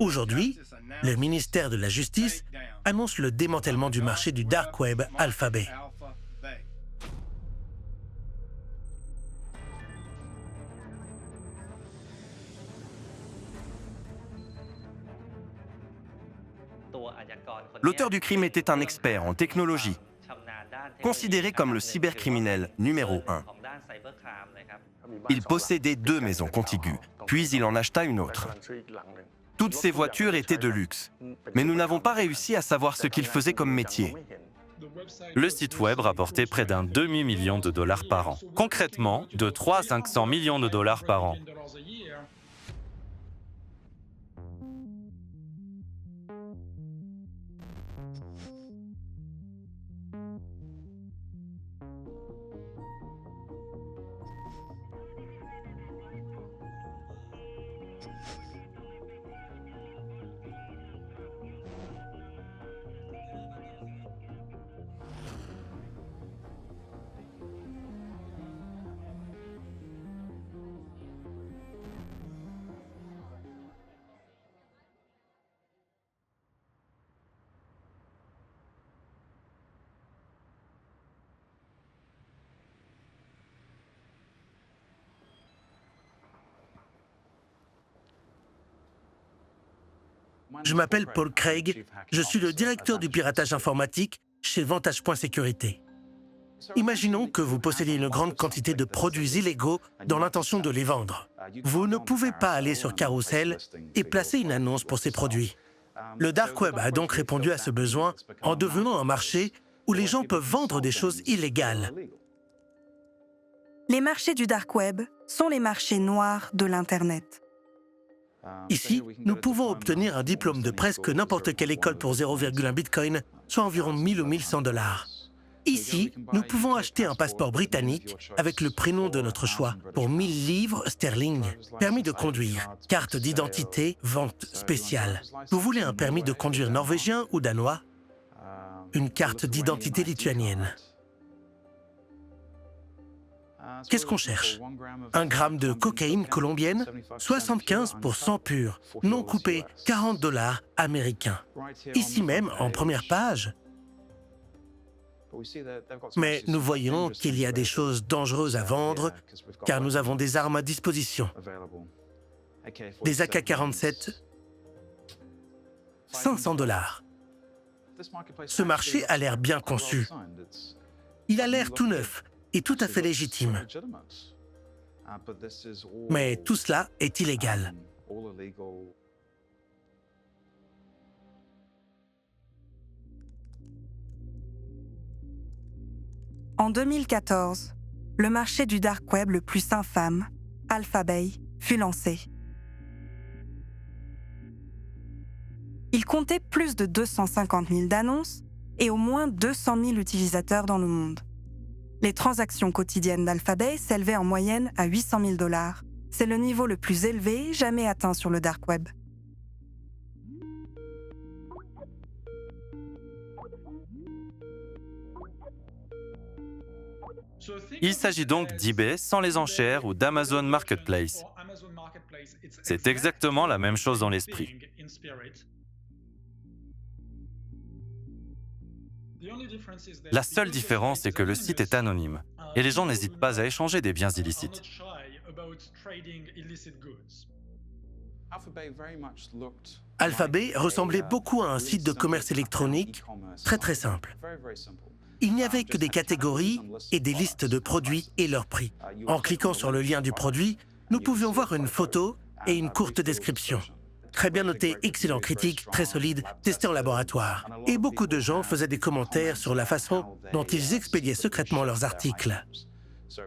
Aujourd'hui, le ministère de la Justice annonce le démantèlement du marché du dark web Alphabet. L'auteur du crime était un expert en technologie, considéré comme le cybercriminel numéro 1. Il possédait 2 maisons contiguës, puis il en acheta une autre. Toutes ces voitures étaient de luxe, mais nous n'avons pas réussi à savoir ce qu'il faisait comme métier. Le site web rapportait près d'un demi-million de dollars par an. Concrètement, de 3 à 500 millions de dollars par an. Je m'appelle Paul Craig, je suis le directeur du piratage informatique chez Vantage Sécurité. Imaginons que vous possédez une grande quantité de produits illégaux dans l'intention de les vendre. Vous ne pouvez pas aller sur Carousel et placer une annonce pour ces produits. Le dark web a donc répondu à ce besoin en devenant un marché où les gens peuvent vendre des choses illégales. Les marchés du dark web sont les marchés noirs de l'Internet. Ici, nous pouvons obtenir un diplôme de presque n'importe quelle école pour 0,1 bitcoin, soit environ 1000 ou 1100 $. Ici, nous pouvons acheter un passeport britannique avec le prénom de notre choix pour 1000 livres sterling, permis de conduire, carte d'identité, vente spéciale. Vous voulez un permis de conduire norvégien ou danois? Une carte d'identité lituanienne. Qu'est-ce qu'on cherche? 1 gramme de cocaïne colombienne, 75 pour 100 pur, non coupé, 40 $ américains. Ici même, en première page. Mais nous voyons qu'il y a des choses dangereuses à vendre, car nous avons des armes à disposition. Des AK-47, 500 $. Ce marché a l'air bien conçu. Il a l'air tout neuf et tout à fait légitime. Mais tout cela est illégal. En 2014, le marché du dark web le plus infâme, Alphabet, fut lancé. Il comptait plus de 250 000 d'annonces et au moins 200 000 utilisateurs dans le monde. Les transactions quotidiennes d'Alphabet s'élevaient en moyenne à 800 000 $. C'est le niveau le plus élevé jamais atteint sur le dark web. Il s'agit donc d'eBay sans les enchères ou d'Amazon Marketplace. C'est exactement la même chose dans l'esprit. La seule différence est que le site est anonyme et les gens n'hésitent pas à échanger des biens illicites. Alphabet ressemblait beaucoup à un site de commerce électronique très simple. Il n'y avait que des catégories et des listes de produits et leurs prix. En cliquant sur le lien du produit, nous pouvions voir une photo et une courte description. Très bien noté, excellent critique, très solide, testé en laboratoire. Et beaucoup de gens faisaient des commentaires sur la façon dont ils expédiaient secrètement leurs articles.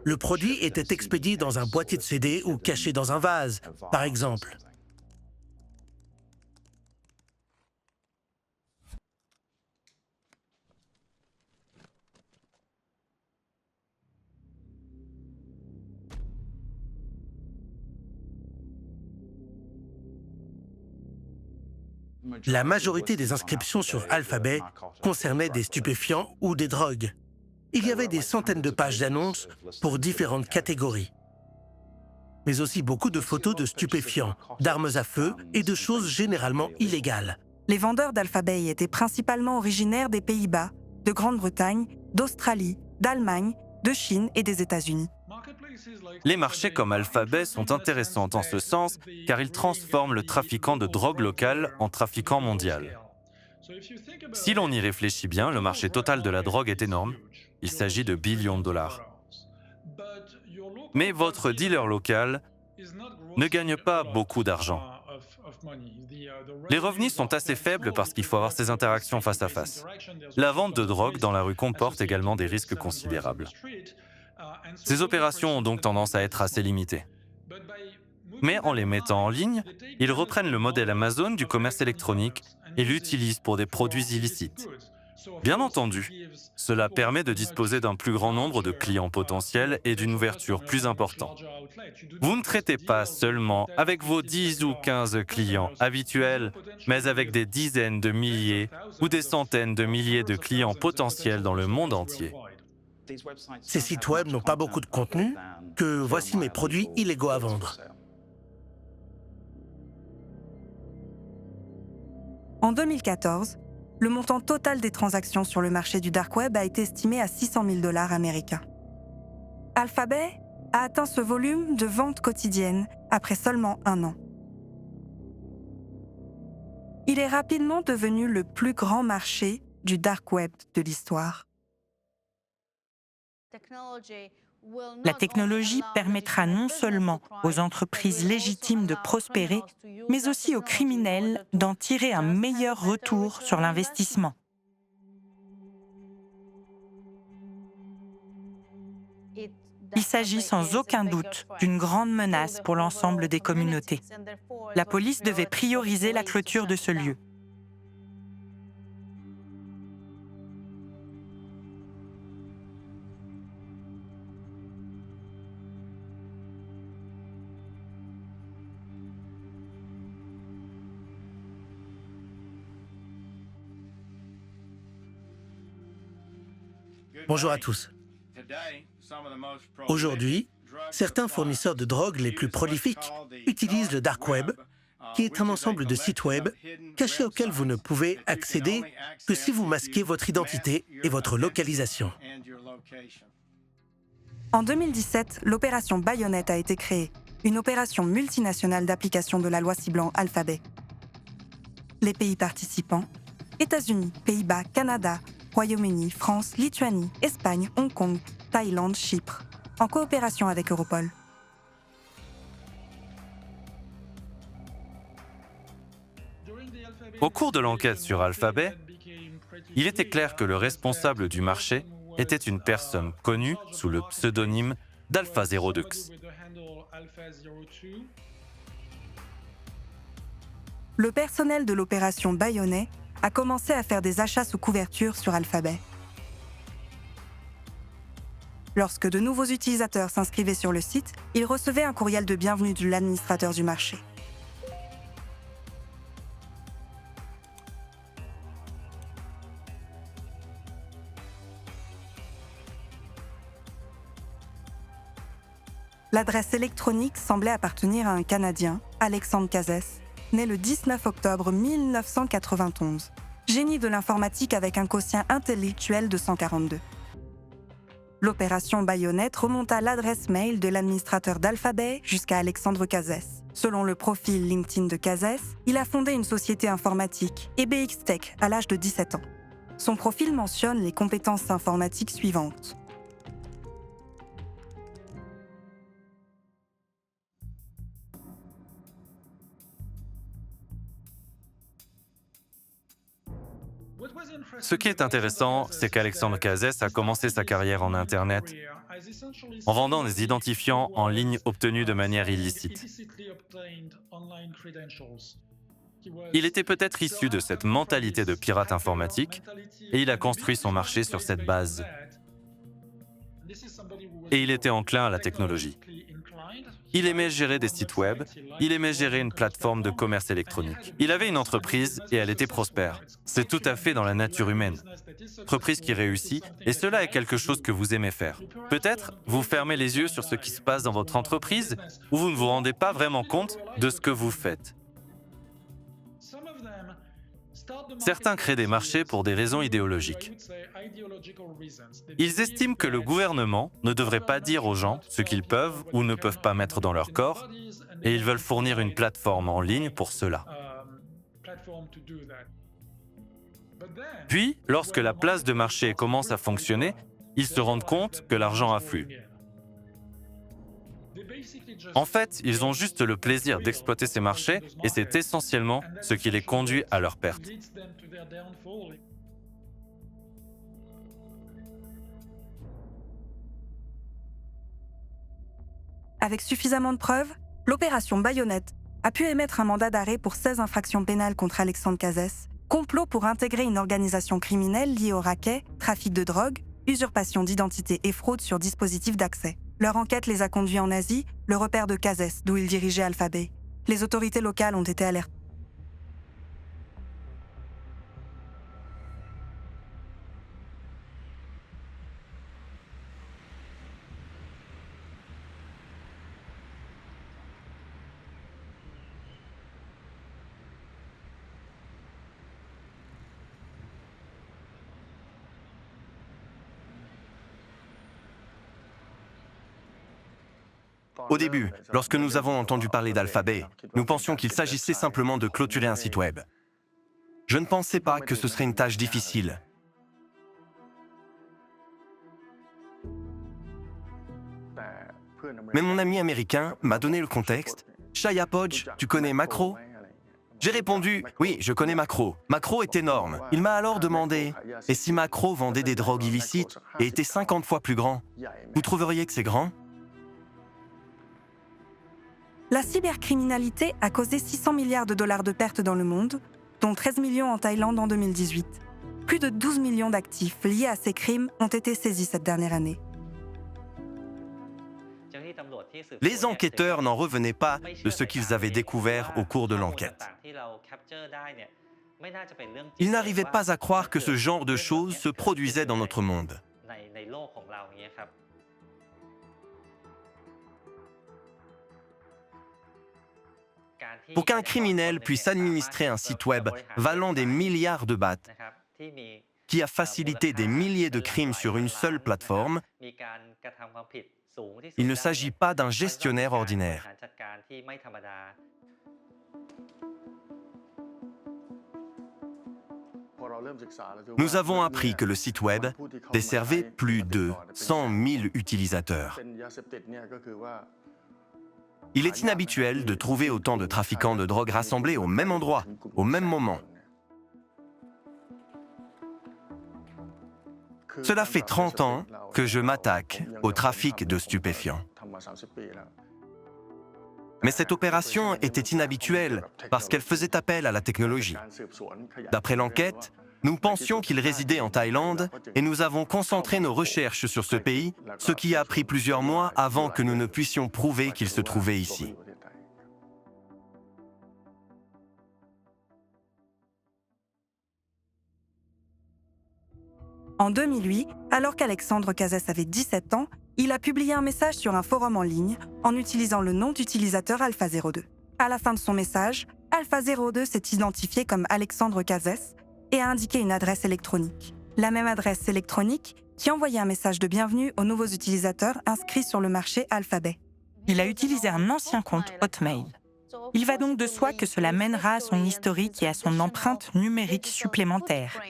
Le produit était expédié dans un boîtier de CD ou caché dans un vase, par exemple. La majorité des inscriptions sur Alphabet concernaient des stupéfiants ou des drogues. Il y avait des centaines de pages d'annonces pour différentes catégories. mais aussi beaucoup de photos de stupéfiants, d'armes à feu et de choses généralement illégales. Les vendeurs d'Alphabet étaient principalement originaires des Pays-Bas, de Grande-Bretagne, d'Australie, d'Allemagne, de Chine et des États-Unis. Les marchés comme Alphabet sont intéressants en ce sens car ils transforment le trafiquant de drogue local en trafiquant mondial. Si l'on y réfléchit bien, le marché total de la drogue est énorme. Il s'agit de billions de dollars. Mais votre dealer local ne gagne pas beaucoup d'argent. Les revenus sont assez faibles parce qu'il faut avoir ces interactions face à face. La vente de drogue dans la rue comporte également des risques considérables. Ces opérations ont donc tendance à être assez limitées. Mais en les mettant en ligne, ils reprennent le modèle Amazon du commerce électronique et l'utilisent pour des produits illicites. Bien entendu, cela permet de disposer d'un plus grand nombre de clients potentiels et d'une ouverture plus importante. Vous ne traitez pas seulement avec vos 10 ou 15 clients habituels, mais avec des dizaines de milliers ou des centaines de milliers de clients potentiels dans le monde entier. Ces sites web n'ont pas beaucoup de contenu, que voici mes produits illégaux à vendre. En 2014, le montant total des transactions sur le marché du dark web a été estimé à 600 000 $ américains. Alphabet a atteint ce volume de ventes quotidiennes après seulement 1 an. Il est rapidement devenu le plus grand marché du dark web de l'histoire. La technologie permettra non seulement aux entreprises légitimes de prospérer, mais aussi aux criminels d'en tirer un meilleur retour sur l'investissement. Il s'agit sans aucun doute d'une grande menace pour l'ensemble des communautés. La police devait prioriser la clôture de ce lieu. Bonjour à tous. Aujourd'hui, certains fournisseurs de drogue les plus prolifiques utilisent le dark web, qui est un ensemble de sites web cachés auxquels vous ne pouvez accéder que si vous masquez votre identité et votre localisation. En 2017, l'opération Bayonet a été créée, une opération multinationale d'application de la loi ciblant Alphabet. Les pays participants, États-Unis, Pays-Bas, Canada, Royaume-Uni, France, Lituanie, Espagne, Hong Kong, Thaïlande, Chypre, en coopération avec Europol. Au cours de l'enquête sur Alphabet, il était clair que le responsable du marché était une personne connue sous le pseudonyme d'Alpha02X. Le personnel de l'opération Bayonet a commencé à faire des achats sous couverture sur Alphabet. Lorsque de nouveaux utilisateurs s'inscrivaient sur le site, ils recevaient un courriel de bienvenue de l'administrateur du marché. L'adresse électronique semblait appartenir à un Canadien, Alexandre Cazès, né le 19 octobre 1991. Génie de l'informatique avec un quotient intellectuel de 142. L'opération Bayonet remonta l'adresse mail de l'administrateur d'Alphabet jusqu'à Alexandre Cazès. Selon le profil LinkedIn de Cazès, il a fondé une société informatique, EBX Tech, à l'âge de 17 ans. Son profil mentionne les compétences informatiques suivantes. Ce qui est intéressant, c'est qu'Alexandre Cazès a commencé sa carrière en Internet en vendant des identifiants en ligne obtenus de manière illicite. Il était peut-être issu de cette mentalité de pirate informatique et il a construit son marché sur cette base. Et il était enclin à la technologie. Il aimait gérer des sites web, il aimait gérer une plateforme de commerce électronique. Il avait une entreprise et elle était prospère. C'est tout à fait dans la nature humaine. Entreprise qui réussit, et cela est quelque chose que vous aimez faire. Peut-être vous fermez les yeux sur ce qui se passe dans votre entreprise ou vous ne vous rendez pas vraiment compte de ce que vous faites. Certains créent des marchés pour des raisons idéologiques. Ils estiment que le gouvernement ne devrait pas dire aux gens ce qu'ils peuvent ou ne peuvent pas mettre dans leur corps, et ils veulent fournir une plateforme en ligne pour cela. Puis, lorsque la place de marché commence à fonctionner, ils se rendent compte que l'argent afflue. En fait, ils ont juste le plaisir d'exploiter ces marchés et c'est essentiellement ce qui les conduit à leur perte. Avec suffisamment de preuves, l'opération Baïonnette a pu émettre un mandat d'arrêt pour 16 infractions pénales contre Alexandre Cazès, complot pour intégrer une organisation criminelle liée au racket, trafic de drogue, usurpation d'identité et fraude sur dispositif d'accès. Leur enquête les a conduits en Asie, le repère de Cazès, d'où il dirigeait Alphabet. Les autorités locales ont été alertées. Au début, lorsque nous avons entendu parler d'Alphabet, nous pensions qu'il s'agissait simplement de clôturer un site web. Je ne pensais pas que ce serait une tâche difficile. Mais mon ami américain m'a donné le contexte. « Shia Podge, tu connais Macro ?» J'ai répondu « Oui, je connais Macro. Macro est énorme. » Il m'a alors demandé « Et si Macro vendait des drogues illicites et était 50 fois plus grand, vous trouveriez que c'est grand ?» La cybercriminalité a causé 600 milliards de dollars de pertes dans le monde, dont 13 millions en Thaïlande en 2018. Plus de 12 millions d'actifs liés à ces crimes ont été saisis cette dernière année. Les enquêteurs n'en revenaient pas de ce qu'ils avaient découvert au cours de l'enquête. Ils n'arrivaient pas à croire que ce genre de choses se produisait dans notre monde. Pour qu'un criminel puisse administrer un site web valant des milliards de bahts, qui a facilité des milliers de crimes sur une seule plateforme, il ne s'agit pas d'un gestionnaire ordinaire. Nous avons appris que le site web desservait plus de 100 000 utilisateurs. Il est inhabituel de trouver autant de trafiquants de drogue rassemblés au même endroit, au même moment. Cela fait 30 ans que je m'attaque au trafic de stupéfiants. Mais cette opération était inhabituelle parce qu'elle faisait appel à la technologie. D'après l'enquête, nous pensions qu'il résidait en Thaïlande et nous avons concentré nos recherches sur ce pays, ce qui a pris plusieurs mois avant que nous ne puissions prouver qu'il se trouvait ici. En 2008, alors qu'Alexandre Cazès avait 17 ans, il a publié un message sur un forum en ligne en utilisant le nom d'utilisateur Alpha02. À la fin de son message, Alpha02 s'est identifié comme Alexandre Cazès et a indiqué une adresse électronique. La même adresse électronique qui envoyait un message de bienvenue aux nouveaux utilisateurs inscrits sur le marché Alphabet. Il a utilisé un ancien compte Hotmail. Il va donc de soi que cela mènera à son historique et à son empreinte numérique supplémentaire.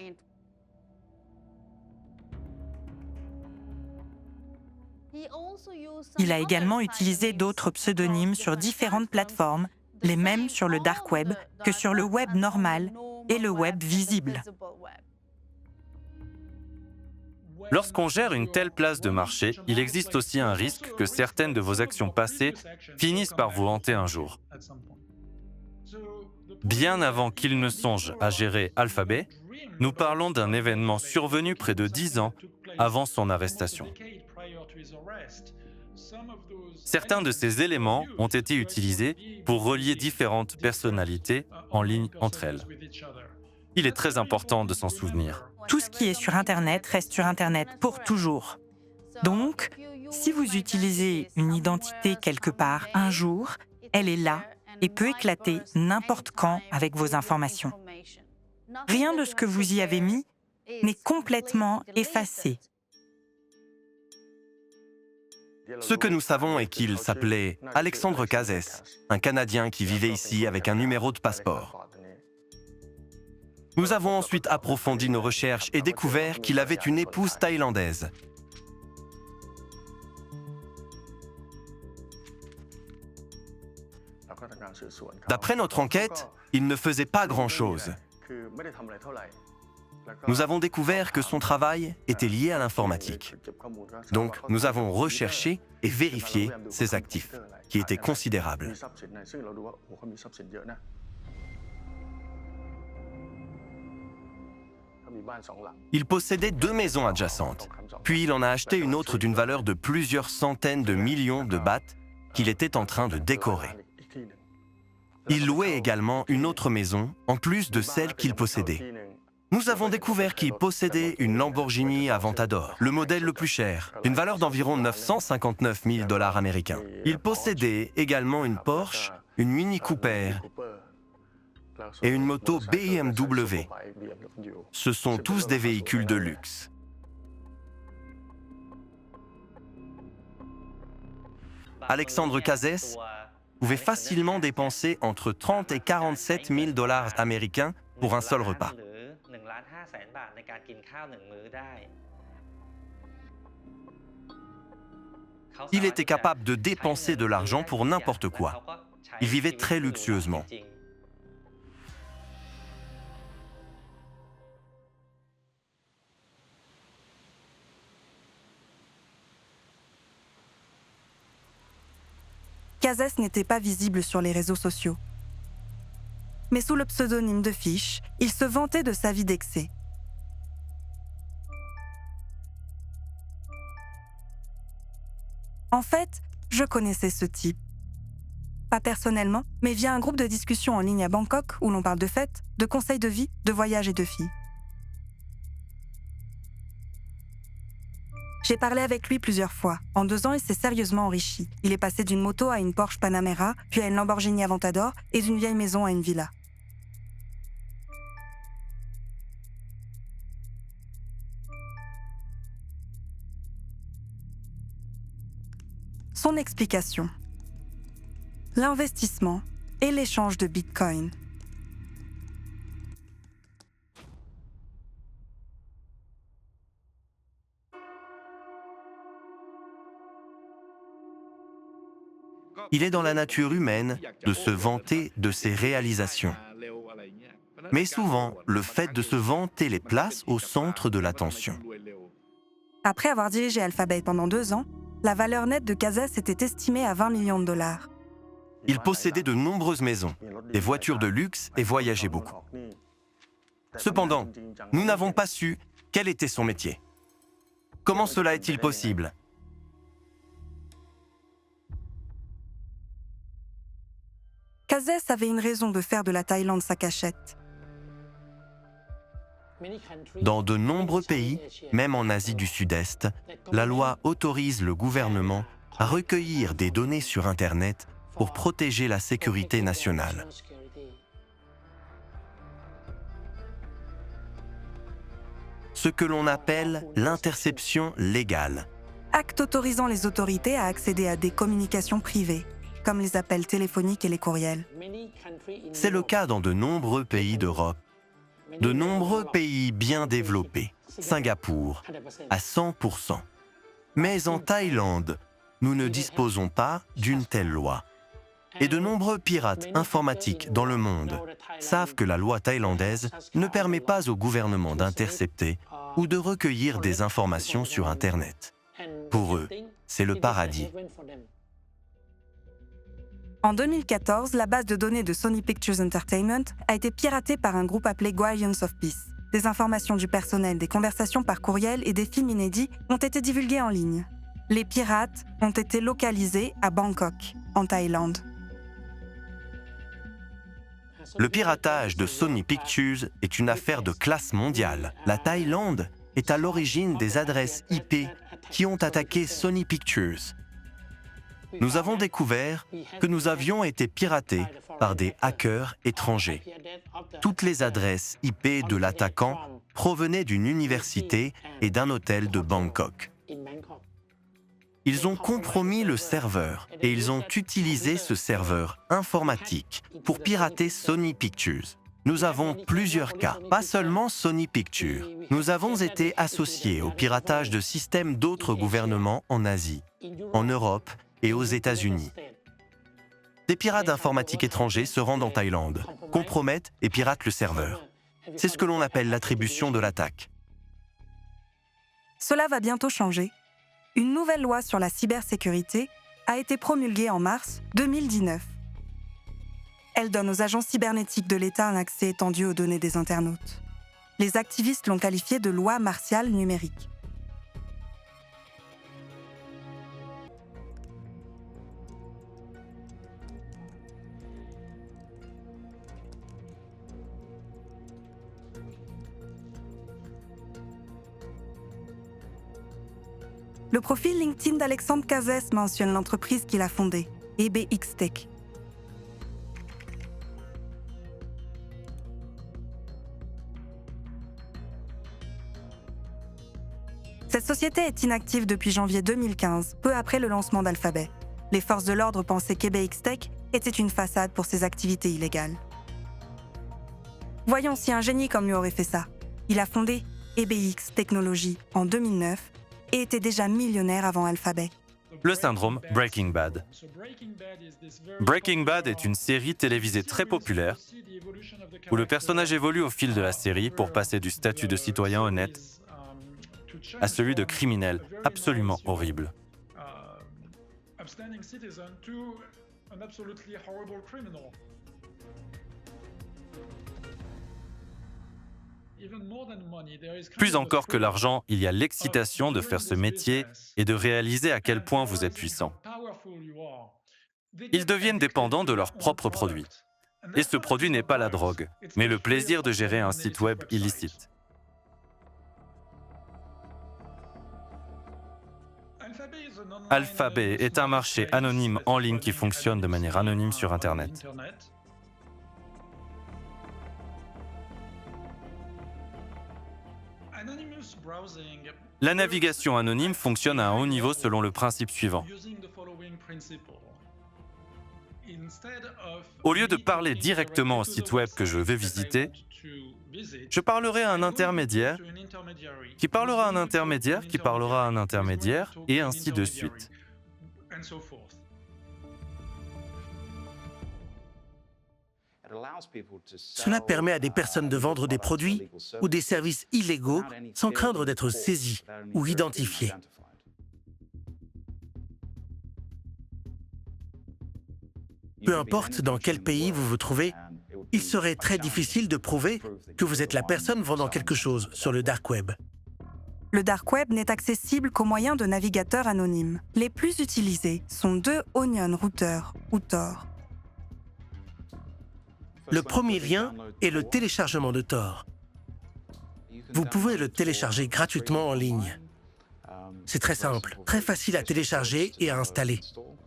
Il a également utilisé d'autres pseudonymes sur différentes plateformes, les mêmes sur le dark web que sur le web normal et le web visible. Lorsqu'on gère une telle place de marché, il existe aussi un risque que certaines de vos actions passées finissent par vous hanter un jour. Bien avant qu'il ne songe à gérer Alphabet, nous parlons d'un événement survenu près de 10 ans avant son arrestation. Certains de ces éléments ont été utilisés pour relier différentes personnalités en ligne entre elles. Il est très important de s'en souvenir. Tout ce qui est sur Internet reste sur Internet pour toujours. Donc, si vous utilisez une identité quelque part un jour, elle est là et peut éclater n'importe quand avec vos informations. Rien de ce que vous y avez mis n'est complètement effacé. Ce que nous savons est qu'il s'appelait Alexandre Cazès, un Canadien qui vivait ici avec un numéro de passeport. Nous avons ensuite approfondi nos recherches et découvert qu'il avait une épouse thaïlandaise. D'après notre enquête, il ne faisait pas grand-chose. Nous avons découvert que son travail était lié à l'informatique. Donc, nous avons recherché et vérifié ses actifs, qui étaient considérables. Il possédait 2 maisons adjacentes, puis il en a acheté une autre d'une valeur de plusieurs centaines de millions de bahts qu'il était en train de décorer. Il louait également une autre maison, en plus de celle qu'il possédait. Nous avons découvert qu'il possédait une Lamborghini Aventador, le modèle le plus cher, d'une valeur d'environ 959 000 $ américains. Il possédait également une Porsche, une Mini Cooper et une moto BMW. Ce sont tous des véhicules de luxe. Alexandre Cazès pouvait facilement dépenser entre 30 et 47 000 $ américains pour un seul repas. Il était capable de dépenser de l'argent pour n'importe quoi. Il vivait très luxueusement. Cazès n'était pas visible sur les réseaux sociaux. Mais sous le pseudonyme de Fish, il se vantait de sa vie d'excès. En fait, je connaissais ce type. Pas personnellement, mais via un groupe de discussion en ligne à Bangkok où l'on parle de fêtes, de conseils de vie, de voyages et de filles. J'ai parlé avec lui plusieurs fois. En 2 ans, il s'est sérieusement enrichi. Il est passé d'une moto à une Porsche Panamera, puis à une Lamborghini Aventador et d'une vieille maison à une villa. Son explication. L'investissement et l'échange de Bitcoin. Il est dans la nature humaine de se vanter de ses réalisations. Mais souvent, le fait de se vanter les place au centre de l'attention. Après avoir dirigé Alphabet pendant 2 ans, la valeur nette de Cazès était estimée à 20 millions de dollars. Il possédait de nombreuses maisons, des voitures de luxe et voyageait beaucoup. Cependant, nous n'avons pas su quel était son métier. Comment cela est-il possible ? Cazès avait une raison de faire de la Thaïlande sa cachette. Dans de nombreux pays, même en Asie du Sud-Est, la loi autorise le gouvernement à recueillir des données sur Internet pour protéger la sécurité nationale. Ce que l'on appelle l'interception légale. Acte autorisant les autorités à accéder à des communications privées, comme les appels téléphoniques et les courriels. C'est le cas dans de nombreux pays d'Europe, de nombreux pays bien développés, Singapour, à 100%. Mais en Thaïlande, nous ne disposons pas d'une telle loi. Et de nombreux pirates informatiques dans le monde savent que la loi thaïlandaise ne permet pas au gouvernement d'intercepter ou de recueillir des informations sur Internet. Pour eux, c'est le paradis. En 2014, la base de données de Sony Pictures Entertainment a été piratée par un groupe appelé Guardians of Peace. Des informations du personnel, des conversations par courriel et des films inédits ont été divulgués en ligne. Les pirates ont été localisés à Bangkok, en Thaïlande. Le piratage de Sony Pictures est une affaire de classe mondiale. La Thaïlande est à l'origine des adresses IP qui ont attaqué Sony Pictures. Nous avons découvert que nous avions été piratés par des hackers étrangers. Toutes les adresses IP de l'attaquant provenaient d'une université et d'un hôtel de Bangkok. Ils ont compromis le serveur et ils ont utilisé ce serveur informatique pour pirater Sony Pictures. Nous avons plusieurs cas, pas seulement Sony Pictures. Nous avons été associés au piratage de systèmes d'autres gouvernements en Asie, en Europe et aux États-Unis. Des pirates informatiques étrangers se rendent en Thaïlande, compromettent et piratent le serveur. C'est ce que l'on appelle l'attribution de l'attaque. Cela va bientôt changer. Une nouvelle loi sur la cybersécurité a été promulguée en mars 2019. Elle donne aux agences cybernétiques de l'État un accès étendu aux données des internautes. Les activistes l'ont qualifiée de loi martiale numérique. Le profil LinkedIn d'Alexandre Cazès mentionne l'entreprise qu'il a fondée, EBX Tech. Cette société est inactive depuis janvier 2015, peu après le lancement d'Alphabet. Les forces de l'ordre pensaient qu'EBX Tech était une façade pour ses activités illégales. Voyons si un génie comme lui aurait fait ça. Il a fondé EBX Technologies en 2009 et était déjà millionnaire avant Alphabet. Le syndrome Breaking Bad. Breaking Bad est une série télévisée très populaire où le personnage évolue au fil de la série pour passer du statut de citoyen honnête à celui de criminel absolument horrible. Plus encore que l'argent, il y a l'excitation de faire ce métier et de réaliser à quel point vous êtes puissant. Ils deviennent dépendants de leurs propres produits. Et ce produit n'est pas la drogue, mais le plaisir de gérer un site web illicite. Alphabet est un marché anonyme en ligne qui fonctionne de manière anonyme sur Internet. La navigation anonyme fonctionne à un haut niveau selon le principe suivant. Au lieu de parler directement au site web que je vais visiter, je parlerai à un intermédiaire, qui parlera à un intermédiaire, qui parlera à un intermédiaire, et ainsi de suite. Cela permet à des personnes de vendre des produits ou des services illégaux sans craindre d'être saisies ou identifiées. Peu importe dans quel pays vous vous trouvez, il serait très difficile de prouver que vous êtes la personne vendant quelque chose sur le dark web. Le dark web n'est accessible qu'au moyen de navigateurs anonymes. Les plus utilisés sont deux Onion routers ou Tor. Le premier lien est le téléchargement de Tor. Vous pouvez le télécharger gratuitement en ligne. C'est très simple, très facile à télécharger et à installer.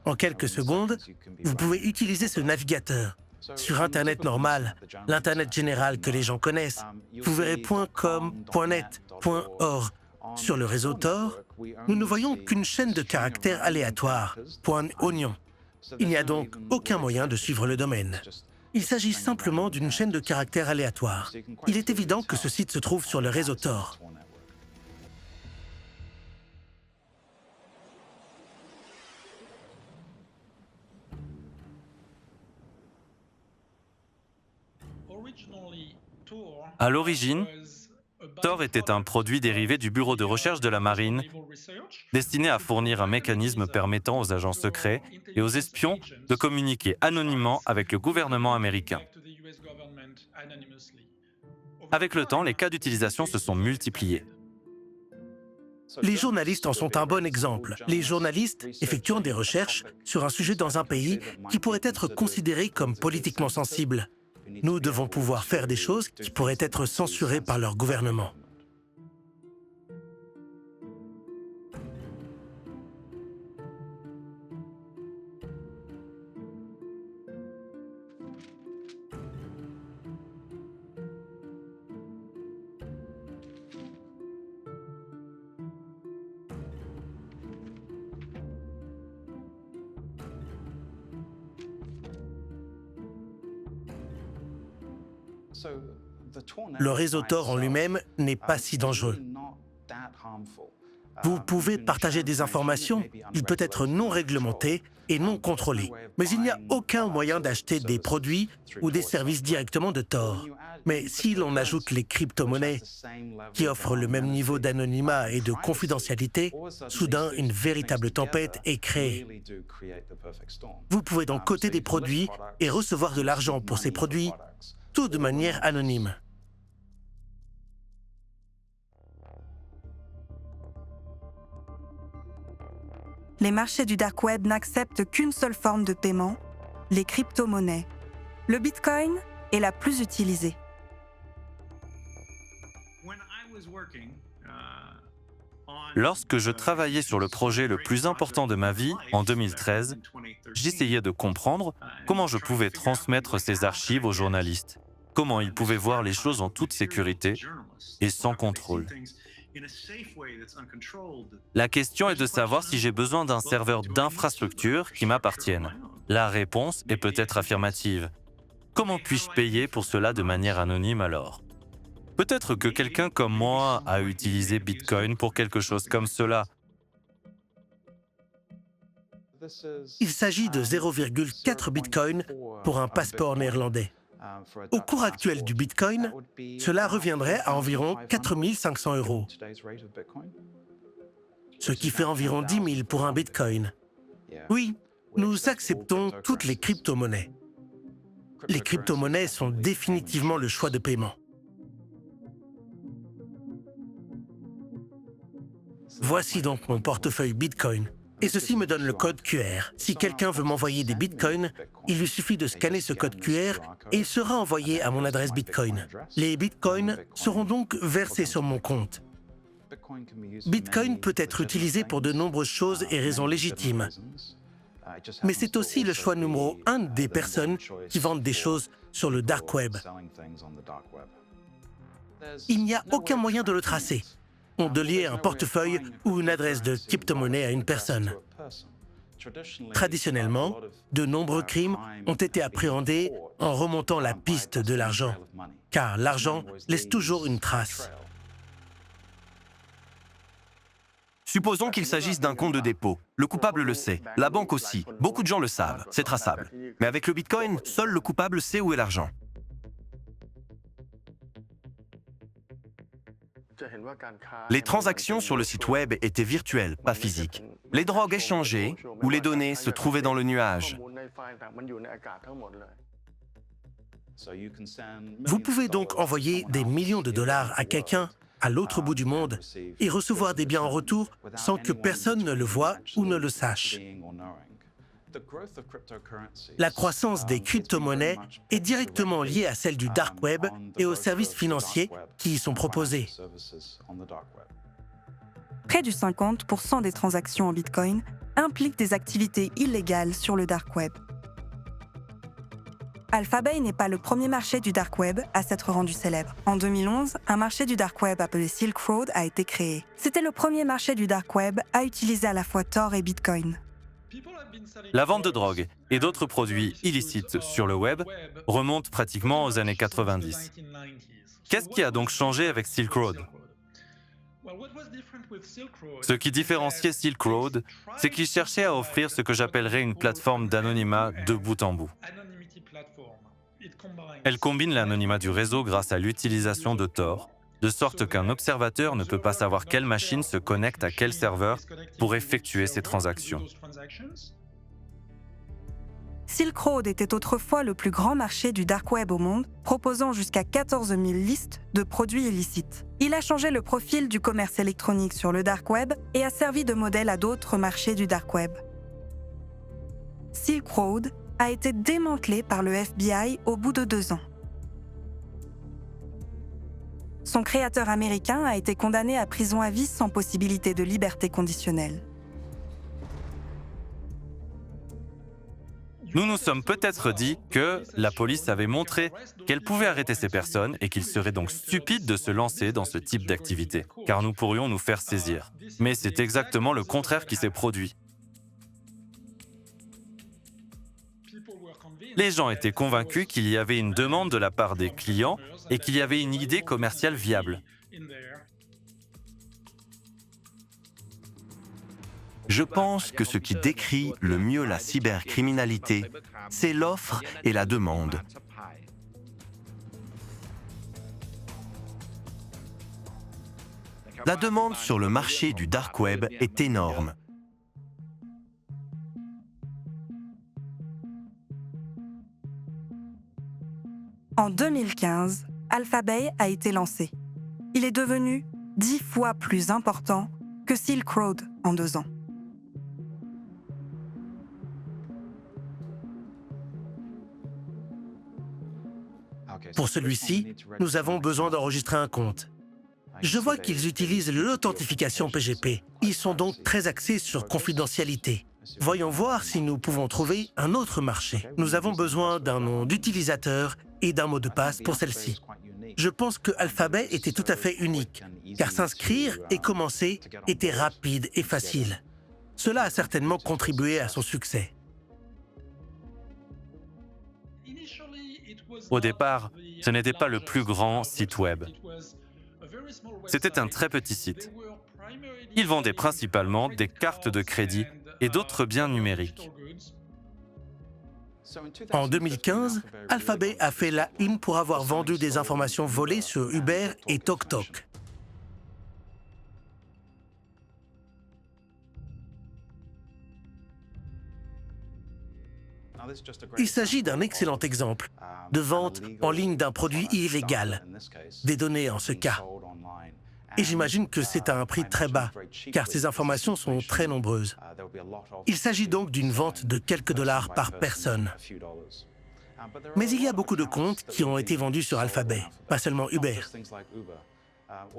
En quelques secondes, vous pouvez utiliser ce navigateur. Sur Internet normal, l'Internet général que les gens connaissent, vous verrez .com, .net, .org. Sur le réseau Tor, nous ne voyons qu'une chaîne de caractères aléatoires, .onion. Il n'y a donc aucun moyen de suivre le domaine. Il s'agit simplement d'une chaîne de caractères aléatoires. Il est évident que ce site se trouve sur le réseau Tor. À l'origine, Tor était un produit dérivé du Bureau de recherche de la Marine, destiné à fournir un mécanisme permettant aux agents secrets et aux espions de communiquer anonymement avec le gouvernement américain. Avec le temps, les cas d'utilisation se sont multipliés. Les journalistes en sont un bon exemple. Les journalistes effectuant des recherches sur un sujet dans un pays qui pourrait être considéré comme politiquement sensible. Nous devons pouvoir faire des choses qui pourraient être censurées par leur gouvernement. Le réseau Tor en lui-même n'est pas si dangereux. Vous pouvez partager des informations, il peut être non réglementé et non contrôlé. Mais il n'y a aucun moyen d'acheter des produits ou des services directement de Tor. Mais si l'on ajoute les crypto-monnaies, qui offrent le même niveau d'anonymat et de confidentialité, soudain une véritable tempête est créée. Vous pouvez donc coter des produits et recevoir de l'argent pour ces produits, tout de manière anonyme. Les marchés du dark web n'acceptent qu'une seule forme de paiement, les crypto-monnaies. Le Bitcoin est la plus utilisée. Lorsque je travaillais sur le projet le plus important de ma vie, en 2013, j'essayais de comprendre comment je pouvais transmettre ces archives aux journalistes, comment ils pouvaient voir les choses en toute sécurité et sans contrôle. La question est de savoir si j'ai besoin d'un serveur d'infrastructure qui m'appartienne. La réponse est peut-être affirmative. Comment puis-je payer pour cela de manière anonyme alors ? Peut-être que quelqu'un comme moi a utilisé Bitcoin pour quelque chose comme cela. Il s'agit de 0,4 Bitcoin pour un passeport néerlandais. Au cours actuel du Bitcoin, cela reviendrait à environ 4 500 €, ce qui fait environ 10 000 pour un Bitcoin. Oui, nous acceptons toutes les crypto-monnaies. Les crypto-monnaies sont définitivement le choix de paiement. Voici donc mon portefeuille Bitcoin. Et ceci me donne le code QR. Si quelqu'un veut m'envoyer des Bitcoins, il lui suffit de scanner ce code QR et il sera envoyé à mon adresse Bitcoin. Les Bitcoins seront donc versés sur mon compte. Bitcoin peut être utilisé pour de nombreuses choses et raisons légitimes. Mais c'est aussi le choix numéro 1 des personnes qui vendent des choses sur le dark web. Il n'y a aucun moyen de le tracer, de lier un portefeuille ou une adresse de crypto-monnaie à une personne. Traditionnellement, de nombreux crimes ont été appréhendés en remontant la piste de l'argent, car l'argent laisse toujours une trace. Supposons qu'il s'agisse d'un compte de dépôt. Le coupable le sait, la banque aussi. Beaucoup de gens le savent, c'est traçable. Mais avec le Bitcoin, seul le coupable sait où est l'argent. Les transactions sur le site web étaient virtuelles, pas physiques. Les drogues échangées ou les données se trouvaient dans le nuage. Vous pouvez donc envoyer des millions de dollars à quelqu'un à l'autre bout du monde et recevoir des biens en retour sans que personne ne le voie ou ne le sache. La croissance des crypto-monnaies est directement liée à celle du dark web et aux services financiers qui y sont proposés. Près du 50% des transactions en Bitcoin impliquent des activités illégales sur le dark web. Alphabet n'est pas le premier marché du dark web à s'être rendu célèbre. En 2011, un marché du dark web appelé Silk Road a été créé. C'était le premier marché du dark web à utiliser à la fois Tor et Bitcoin. La vente de drogue et d'autres produits illicites sur le web remonte pratiquement aux années 90. Qu'est-ce qui a donc changé avec Silk Road ? Ce qui différenciait Silk Road, c'est qu'il cherchait à offrir ce que j'appellerais une plateforme d'anonymat de bout en bout. Elle combine l'anonymat du réseau grâce à l'utilisation de Tor, de sorte qu'un observateur ne peut pas savoir quelle machine se connecte à quel serveur pour effectuer ces transactions. Silk Road était autrefois le plus grand marché du dark web au monde, proposant jusqu'à 14 000 listes de produits illicites. Il a changé le profil du commerce électronique sur le dark web et a servi de modèle à d'autres marchés du dark web. Silk Road a été démantelé par le FBI au bout de 2 ans. Son créateur américain a été condamné à prison à vie sans possibilité de liberté conditionnelle. Nous nous sommes peut-être dit que la police avait montré qu'elle pouvait arrêter ces personnes et qu'il serait donc stupide de se lancer dans ce type d'activité, car nous pourrions nous faire saisir. Mais c'est exactement le contraire qui s'est produit. Les gens étaient convaincus qu'il y avait une demande de la part des clients et qu'il y avait une idée commerciale viable. Je pense que ce qui décrit le mieux la cybercriminalité, c'est l'offre et la demande. La demande sur le marché du dark web est énorme. En 2015, Alphabay a été lancé. Il est devenu 10 fois plus important que Silk Road en 2 ans. Pour celui-ci, nous avons besoin d'enregistrer un compte. Je vois qu'ils utilisent l'authentification PGP. Ils sont donc très axés sur confidentialité. Voyons voir si nous pouvons trouver un autre marché. Nous avons besoin d'un nom d'utilisateur et d'un mot de passe pour celle-ci. Je pense que Alphabay était tout à fait unique, car s'inscrire et commencer était rapide et facile. Cela a certainement contribué à son succès. Au départ, ce n'était pas le plus grand site web. C'était un très petit site. Ils vendaient principalement des cartes de crédit et d'autres biens numériques. En 2015, Alphabay a fait la une pour avoir vendu des informations volées sur Uber et TokTok. Il s'agit d'un excellent exemple de vente en ligne d'un produit illégal, des données en ce cas. Et j'imagine que c'est à un prix très bas, car ces informations sont très nombreuses. Il s'agit donc d'une vente de quelques dollars par personne. Mais il y a beaucoup de comptes qui ont été vendus sur Alphabay, pas seulement Uber,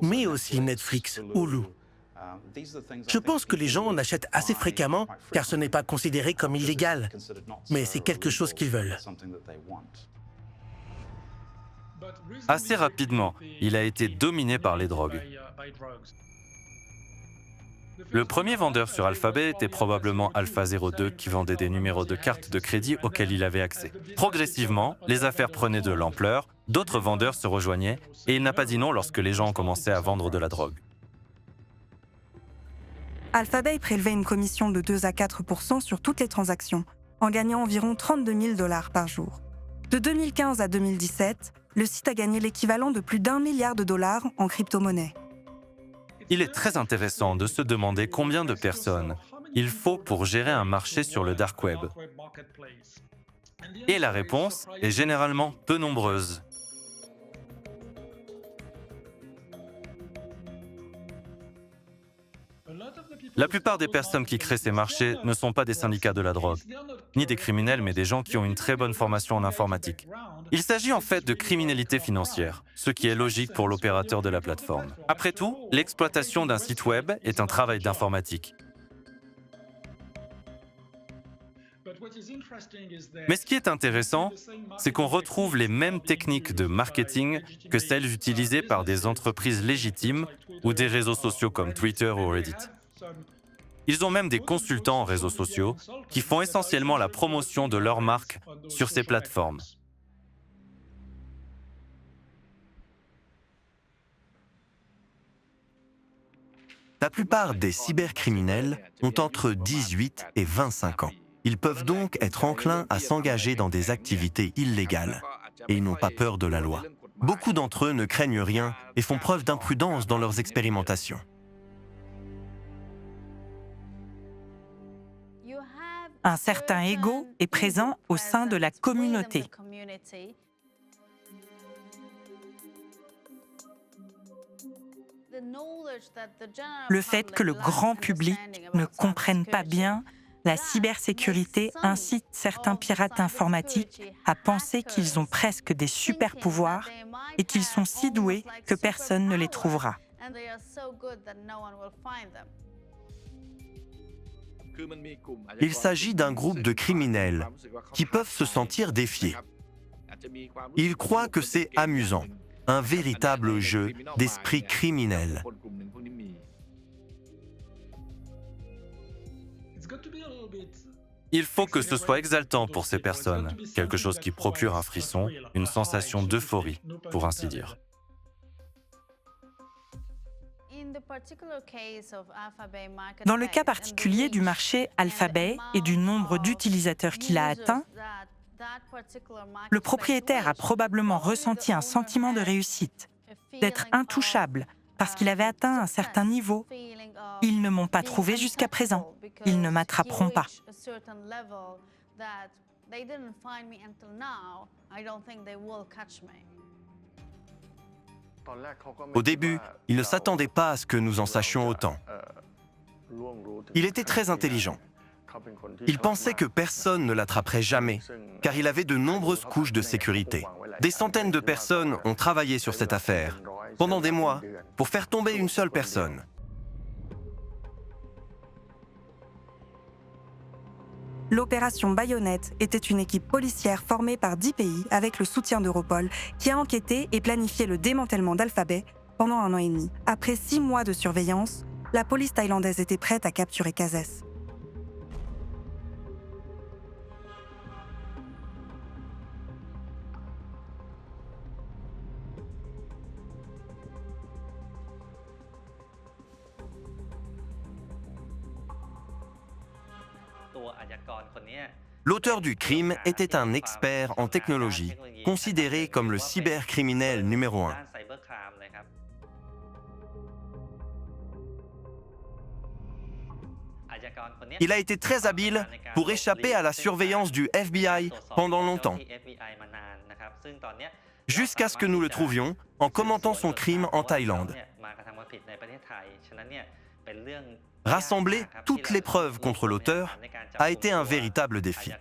mais aussi Netflix, Hulu. Je pense que les gens en achètent assez fréquemment car ce n'est pas considéré comme illégal, mais c'est quelque chose qu'ils veulent. Assez rapidement, il a été dominé par les drogues. Le premier vendeur sur Alphabay était probablement Alpha 02 qui vendait des numéros de cartes de crédit auxquels il avait accès. Progressivement, les affaires prenaient de l'ampleur, d'autres vendeurs se rejoignaient et il n'a pas dit non lorsque les gens ont commencé à vendre de la drogue. Alphabay prélevait une commission de 2 à 4% sur toutes les transactions, en gagnant environ 32 000 $ par jour. De 2015 à 2017, le site a gagné l'équivalent de plus d'1 milliard de dollars en crypto-monnaie. Il est très intéressant de se demander combien de personnes il faut pour gérer un marché sur le dark web. Et la réponse est généralement peu nombreuse. La plupart des personnes qui créent ces marchés ne sont pas des syndicats de la drogue, ni des criminels, mais des gens qui ont une très bonne formation en informatique. Il s'agit en fait de criminalité financière, ce qui est logique pour l'opérateur de la plateforme. Après tout, l'exploitation d'un site web est un travail d'informatique. Mais ce qui est intéressant, c'est qu'on retrouve les mêmes techniques de marketing que celles utilisées par des entreprises légitimes ou des réseaux sociaux comme Twitter ou Reddit. Ils ont même des consultants en réseaux sociaux qui font essentiellement la promotion de leur marque sur ces plateformes. La plupart des cybercriminels ont entre 18 et 25 ans. Ils peuvent donc être enclins à s'engager dans des activités illégales. Et ils n'ont pas peur de la loi. Beaucoup d'entre eux ne craignent rien et font preuve d'imprudence dans leurs expérimentations. Un certain ego est présent au sein de la communauté. Le fait que le grand public ne comprenne pas bien la cybersécurité incite certains pirates informatiques à penser qu'ils ont presque des super-pouvoirs et qu'ils sont si doués que personne ne les trouvera. Il s'agit d'un groupe de criminels qui peuvent se sentir défiés. Ils croient que c'est amusant, un véritable jeu d'esprit criminel. Il faut que ce soit exaltant pour ces personnes, quelque chose qui procure un frisson, une sensation d'euphorie, pour ainsi dire. Dans le cas particulier du marché Alphabet et du nombre d'utilisateurs qu'il a atteint, le propriétaire a probablement ressenti un sentiment de réussite, d'être intouchable, parce qu'il avait atteint un certain niveau. Ils ne m'ont pas trouvé jusqu'à présent. Ils ne m'attraperont pas. Au début, il ne s'attendait pas à ce que nous en sachions autant. Il était très intelligent. Il pensait que personne ne l'attraperait jamais, car il avait de nombreuses couches de sécurité. Des centaines de personnes ont travaillé sur cette affaire, pendant des mois, pour faire tomber une seule personne. L'opération Bayonette était une équipe policière formée par 10 pays avec le soutien d'Europol qui a enquêté et planifié le démantèlement d'Alphabet pendant 1 an et demi. Après 6 mois de surveillance, la police thaïlandaise était prête à capturer Kazes. L'auteur du crime était un expert en technologie, considéré comme le cybercriminel numéro 1. Il a été très habile pour échapper à la surveillance du FBI pendant longtemps, jusqu'à ce que nous le trouvions en commentant son crime en Thaïlande. Rassembler toutes les preuves contre l'auteur a été un véritable défi.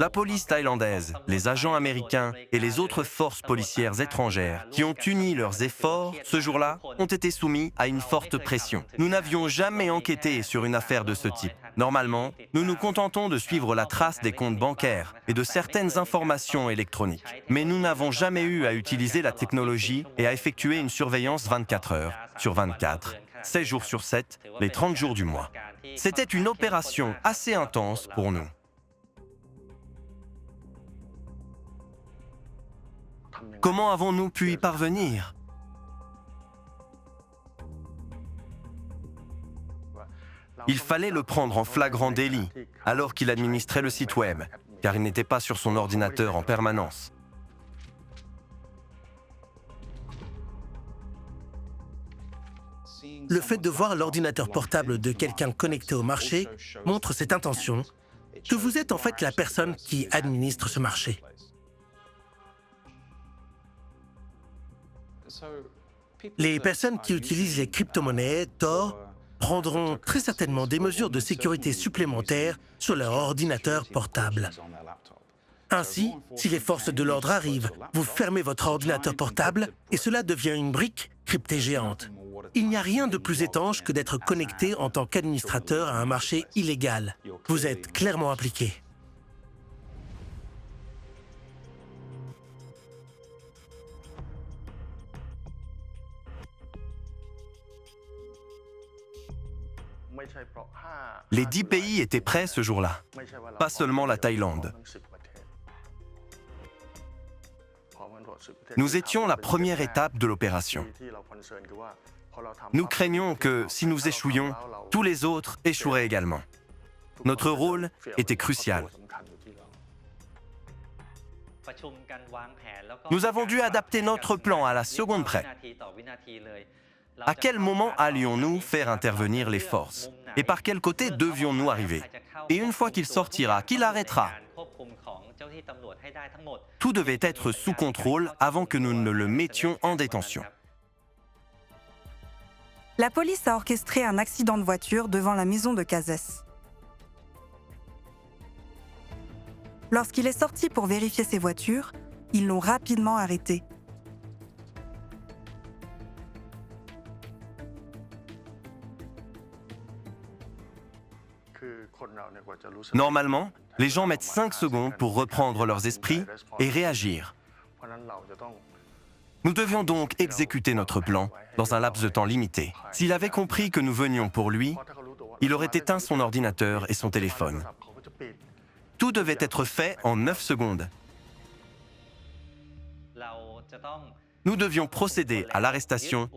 La police thaïlandaise, les agents américains et les autres forces policières étrangères qui ont uni leurs efforts ce jour-là ont été soumis à une forte pression. Nous n'avions jamais enquêté sur une affaire de ce type. Normalement, nous nous contentons de suivre la trace des comptes bancaires et de certaines informations électroniques. Mais nous n'avons jamais eu à utiliser la technologie et à effectuer une surveillance 24 heures sur 24, 7 jours sur 7, les 30 jours du mois. C'était une opération assez intense pour nous. Comment avons-nous pu y parvenir? Il fallait le prendre en flagrant délit, alors qu'il administrait le site web, car il n'était pas sur son ordinateur en permanence. Le fait de voir l'ordinateur portable de quelqu'un connecté au marché montre cette intention, que vous êtes en fait la personne qui administre ce marché. Les personnes qui utilisent les crypto-monnaies, Tor, prendront très certainement des mesures de sécurité supplémentaires sur leur ordinateur portable. Ainsi, si les forces de l'ordre arrivent, vous fermez votre ordinateur portable et cela devient une brique cryptée géante. Il n'y a rien de plus étanche que d'être connecté en tant qu'administrateur à un marché illégal. Vous êtes clairement impliqué. Les 10 pays étaient prêts ce jour-là, pas seulement la Thaïlande. Nous étions la première étape de l'opération. Nous craignions que, si nous échouions, tous les autres échoueraient également. Notre rôle était crucial. Nous avons dû adapter notre plan à la seconde près. À quel moment allions-nous faire intervenir les forces? Et par quel côté devions-nous arriver? Et une fois qu'il sortira, qui l'arrêtera? Tout devait être sous contrôle avant que nous ne le mettions en détention. La police a orchestré un accident de voiture devant la maison de Casès. Lorsqu'il est sorti pour vérifier ses voitures, ils l'ont rapidement arrêté. Normalement, les gens mettent 5 secondes pour reprendre leurs esprits et réagir. Nous devions donc exécuter notre plan dans un laps de temps limité. S'il avait compris que nous venions pour lui, il aurait éteint son ordinateur et son téléphone. Tout devait être fait en 9 secondes. Nous devions procéder à l'arrestation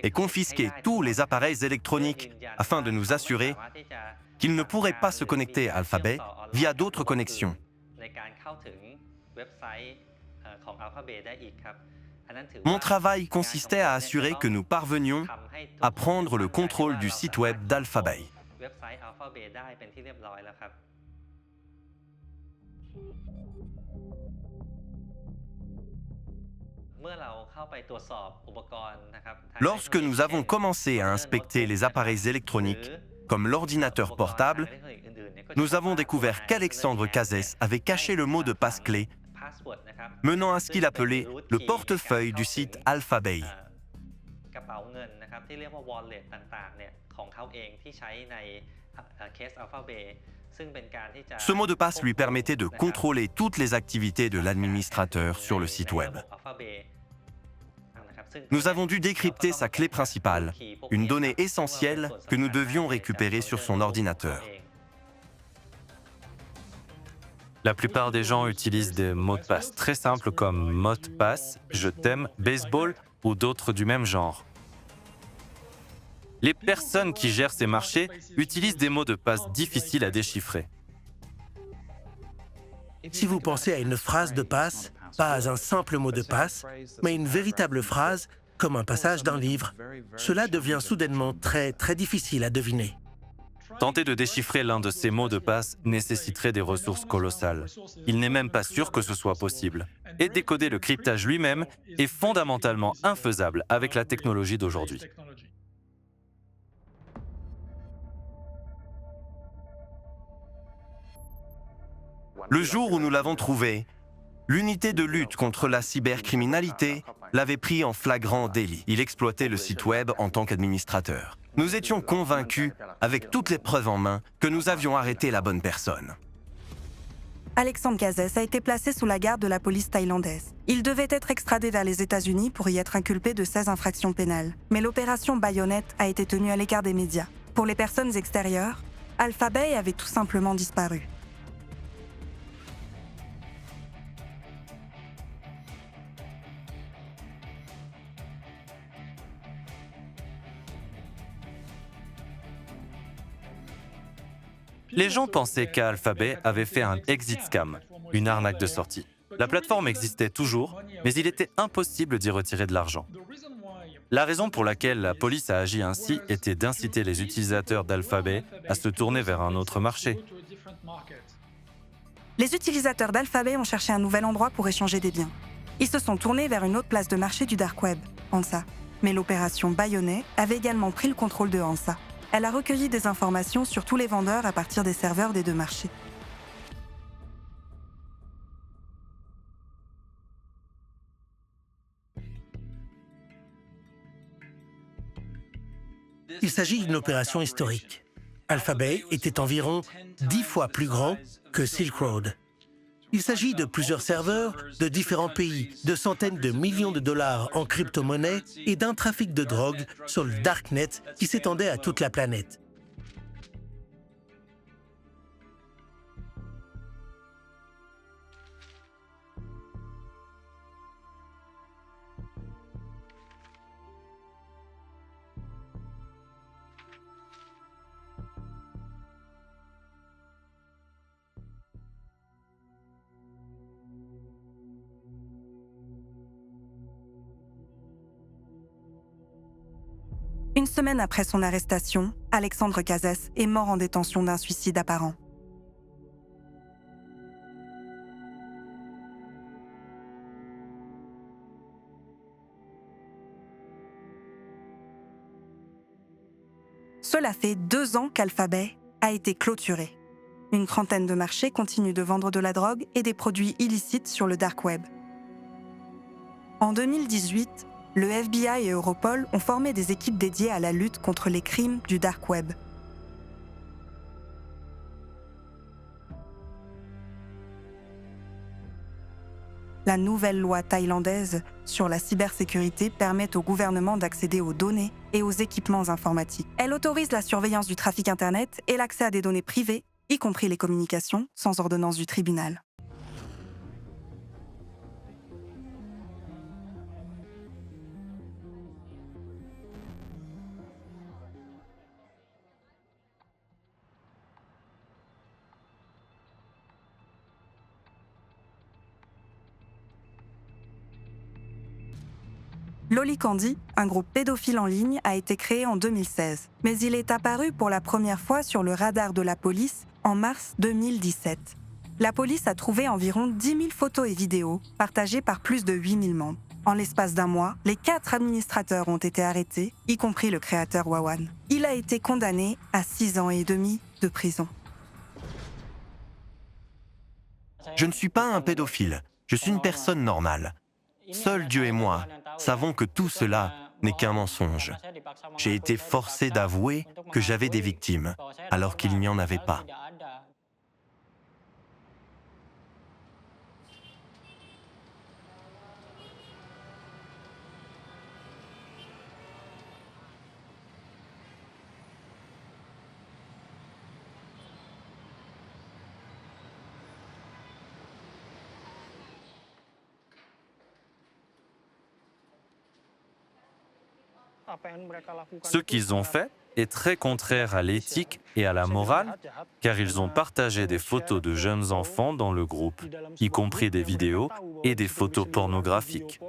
et confisquer tous les appareils électroniques afin de nous assurer qu'ils ne pourraient pas se connecter à Alphabet via d'autres connexions. Mon travail consistait à assurer que nous parvenions à prendre le contrôle du site web d'Alphabet. Lorsque nous avons commencé à inspecter les appareils électroniques, comme l'ordinateur portable, nous avons découvert qu'Alexandre Casès avait caché le mot de passe clé, menant à ce qu'il appelait le portefeuille du site Alphabet. Ce mot de passe lui permettait de contrôler toutes les activités de l'administrateur sur le site web. Nous avons dû décrypter sa clé principale, une donnée essentielle que nous devions récupérer sur son ordinateur. La plupart des gens utilisent des mots de passe très simples comme mot de passe, je t'aime, baseball ou d'autres du même genre. Les personnes qui gèrent ces marchés utilisent des mots de passe difficiles à déchiffrer. Si vous pensez à une phrase de passe, pas un simple mot de passe, mais une véritable phrase, comme un passage d'un livre, cela devient soudainement très difficile à deviner. Tenter de déchiffrer l'un de ces mots de passe nécessiterait des ressources colossales. Il n'est même pas sûr que ce soit possible. Et décoder le cryptage lui-même est fondamentalement infaisable avec la technologie d'aujourd'hui. Le jour où nous l'avons trouvé, l'unité de lutte contre la cybercriminalité l'avait pris en flagrant délit. Il exploitait le site web en tant qu'administrateur. Nous étions convaincus, avec toutes les preuves en main, que nous avions arrêté la bonne personne. Alexandre Casès a été placé sous la garde de la police thaïlandaise. Il devait être extradé vers les États-Unis pour y être inculpé de 16 infractions pénales. Mais l'opération Baïonnette a été tenue à l'écart des médias. Pour les personnes extérieures, Alphabet avait tout simplement disparu. Les gens pensaient qu'Alphabet avait fait un exit scam, une arnaque de sortie. La plateforme existait toujours, mais il était impossible d'y retirer de l'argent. La raison pour laquelle la police a agi ainsi était d'inciter les utilisateurs d'Alphabet à se tourner vers un autre marché. Les utilisateurs d'Alphabet ont cherché un nouvel endroit pour échanger des biens. Ils se sont tournés vers une autre place de marché du dark web, Hansa. Mais l'opération Baïonnette avait également pris le contrôle de Hansa. Elle a recueilli des informations sur tous les vendeurs à partir des serveurs des deux marchés. Il s'agit d'une opération historique. Alphabet était environ 10 fois plus grand que Silk Road. Il s'agit de plusieurs serveurs de différents pays, de centaines de millions de dollars en crypto-monnaie et d'un trafic de drogue sur le darknet qui s'étendait à toute la planète. Une semaine après son arrestation, Alexandre Cazès est mort en détention d'un suicide apparent. Cela fait 2 ans qu'Alphabet a été clôturé. Une trentaine de marchés continuent de vendre de la drogue et des produits illicites sur le dark web. En 2018, le FBI et Europol ont formé des équipes dédiées à la lutte contre les crimes du dark web. La nouvelle loi thaïlandaise sur la cybersécurité permet au gouvernement d'accéder aux données et aux équipements informatiques. Elle autorise la surveillance du trafic Internet et l'accès à des données privées, y compris les communications, sans ordonnance du tribunal. Lolicandi, un groupe pédophile en ligne, a été créé en 2016, mais il est apparu pour la première fois sur le radar de la police en mars 2017. La police a trouvé environ 10 000 photos et vidéos partagées par plus de 8 000 membres. En l'espace d'un mois, les 4 administrateurs ont été arrêtés, y compris le créateur Wawan. Il a été condamné à 6 ans et demi de prison. Je ne suis pas un pédophile, je suis une personne normale. Seul Dieu et moi savons que tout cela n'est qu'un mensonge. J'ai été forcé d'avouer que j'avais des victimes, alors qu'il n'y en avait pas. Ce qu'ils ont fait est très contraire à l'éthique et à la morale, car ils ont partagé des photos de jeunes enfants dans le groupe, y compris des vidéos et des photos pornographiques.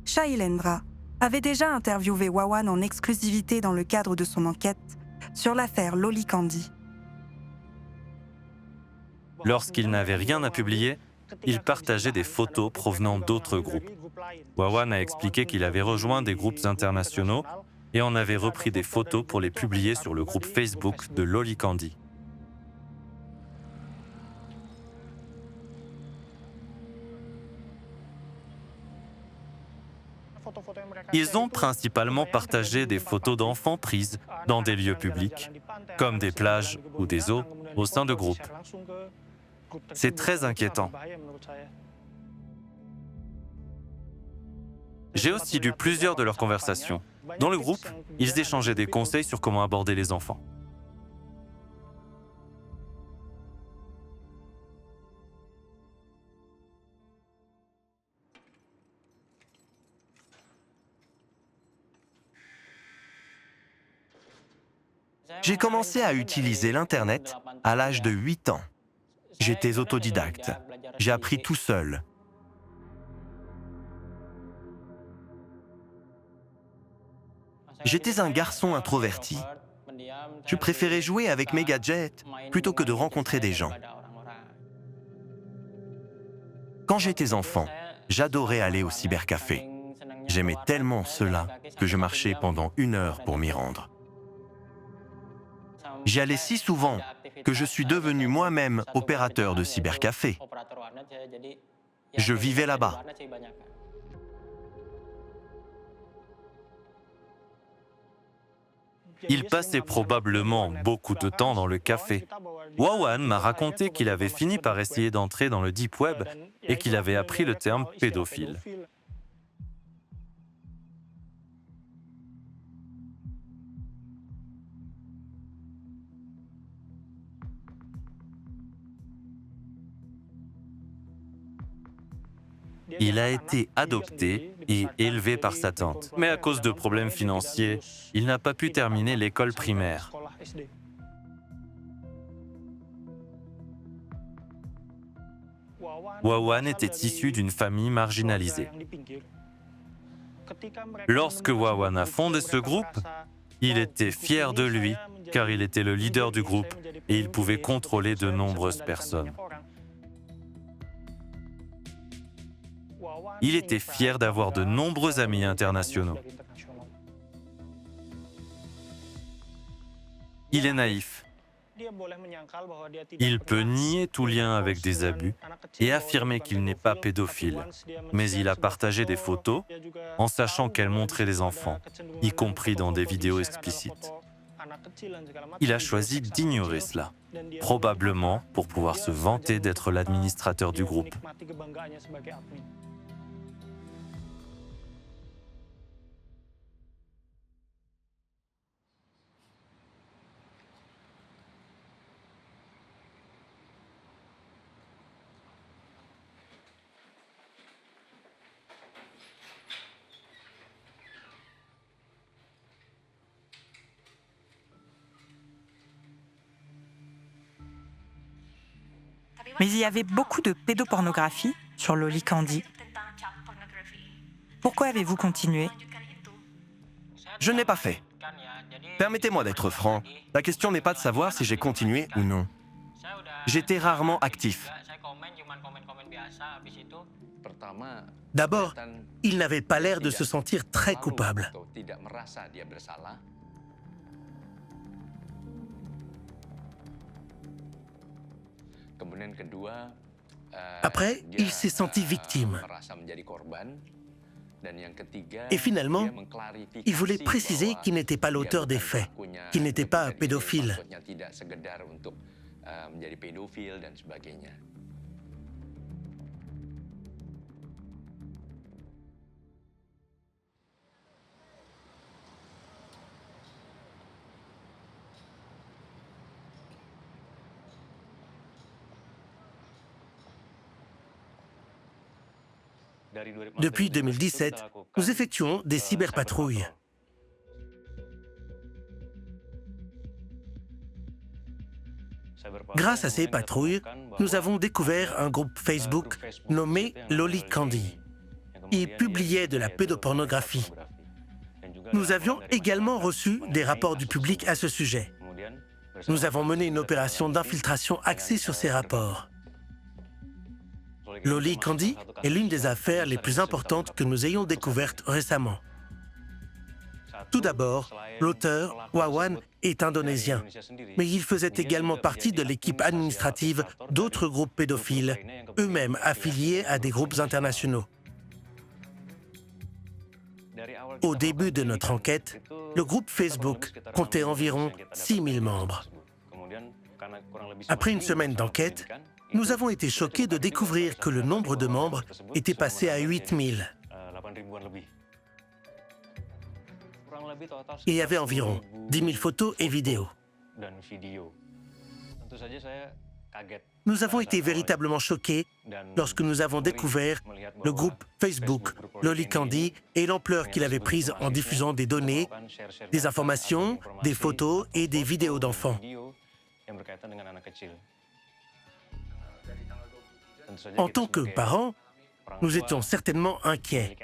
Shailendra avait déjà interviewé Wawan en exclusivité dans le cadre de son enquête sur l'affaire Lolicandi. Lorsqu'ils n'avaient rien à publier, ils partageaient des photos provenant d'autres groupes. Wawan a expliqué qu'il avait rejoint des groupes internationaux et en avait repris des photos pour les publier sur le groupe Facebook de Lolicandi. Ils ont principalement partagé des photos d'enfants prises dans des lieux publics, comme des plages ou des eaux, au sein de groupes. C'est très inquiétant. J'ai aussi lu plusieurs de leurs conversations. Dans le groupe, ils échangeaient des conseils sur comment aborder les enfants. J'ai commencé à utiliser l'Internet à l'âge de 8 ans. J'étais autodidacte. J'ai appris tout seul. J'étais un garçon introverti. Je préférais jouer avec mes gadgets plutôt que de rencontrer des gens. Quand j'étais enfant, j'adorais aller au cybercafé. J'aimais tellement cela que je marchais pendant 1 heure pour m'y rendre. J'y allais si souvent que je suis devenu moi-même opérateur de cybercafé. Je vivais là-bas. Il passait probablement beaucoup de temps dans le café. Wawan m'a raconté qu'il avait fini par essayer d'entrer dans le Deep Web et qu'il avait appris le terme pédophile. Il a été adopté et élevé par sa tante. Mais à cause de problèmes financiers, il n'a pas pu terminer l'école primaire. Wawan était issu d'une famille marginalisée. Lorsque Wawan a fondé ce groupe, il était fier de lui car il était le leader du groupe et il pouvait contrôler de nombreuses personnes. Il était fier d'avoir de nombreux amis internationaux. Il est naïf. Il peut nier tout lien avec des abus et affirmer qu'il n'est pas pédophile, mais il a partagé des photos en sachant qu'elles montraient des enfants, y compris dans des vidéos explicites. Il a choisi d'ignorer cela, probablement pour pouvoir se vanter d'être l'administrateur du groupe. Mais il y avait beaucoup de pédopornographie sur Loli Candy. Pourquoi avez-vous continué? Je n'ai pas fait. Permettez-moi d'être franc, la question n'est pas de savoir si j'ai continué ou non. J'étais rarement actif. D'abord, il n'avait pas l'air de se sentir très coupable. Après, il s'est senti victime. Et finalement, il voulait préciser qu'il n'était pas l'auteur des faits, qu'il n'était pas pédophile. Depuis 2017, nous effectuons des cyberpatrouilles. Grâce à ces patrouilles, nous avons découvert un groupe Facebook nommé Loli Candy. Il publiait de la pédopornographie. Nous avions également reçu des rapports du public à ce sujet. Nous avons mené une opération d'infiltration axée sur ces rapports. Loli Candy est l'une des affaires les plus importantes que nous ayons découvertes récemment. Tout d'abord, l'auteur, Wawan, est indonésien, mais il faisait également partie de l'équipe administrative d'autres groupes pédophiles, eux-mêmes affiliés à des groupes internationaux. Au début de notre enquête, le groupe Facebook comptait environ 6000 membres. Après une semaine d'enquête, nous avons été choqués de découvrir que le nombre de membres était passé à 8000. Il y avait environ 10 000 photos et vidéos. Nous avons été véritablement choqués lorsque nous avons découvert le groupe Facebook Loli Candy et l'ampleur qu'il avait prise en diffusant des données, des informations, des photos et des vidéos d'enfants. En tant que parents, nous étions certainement inquiets.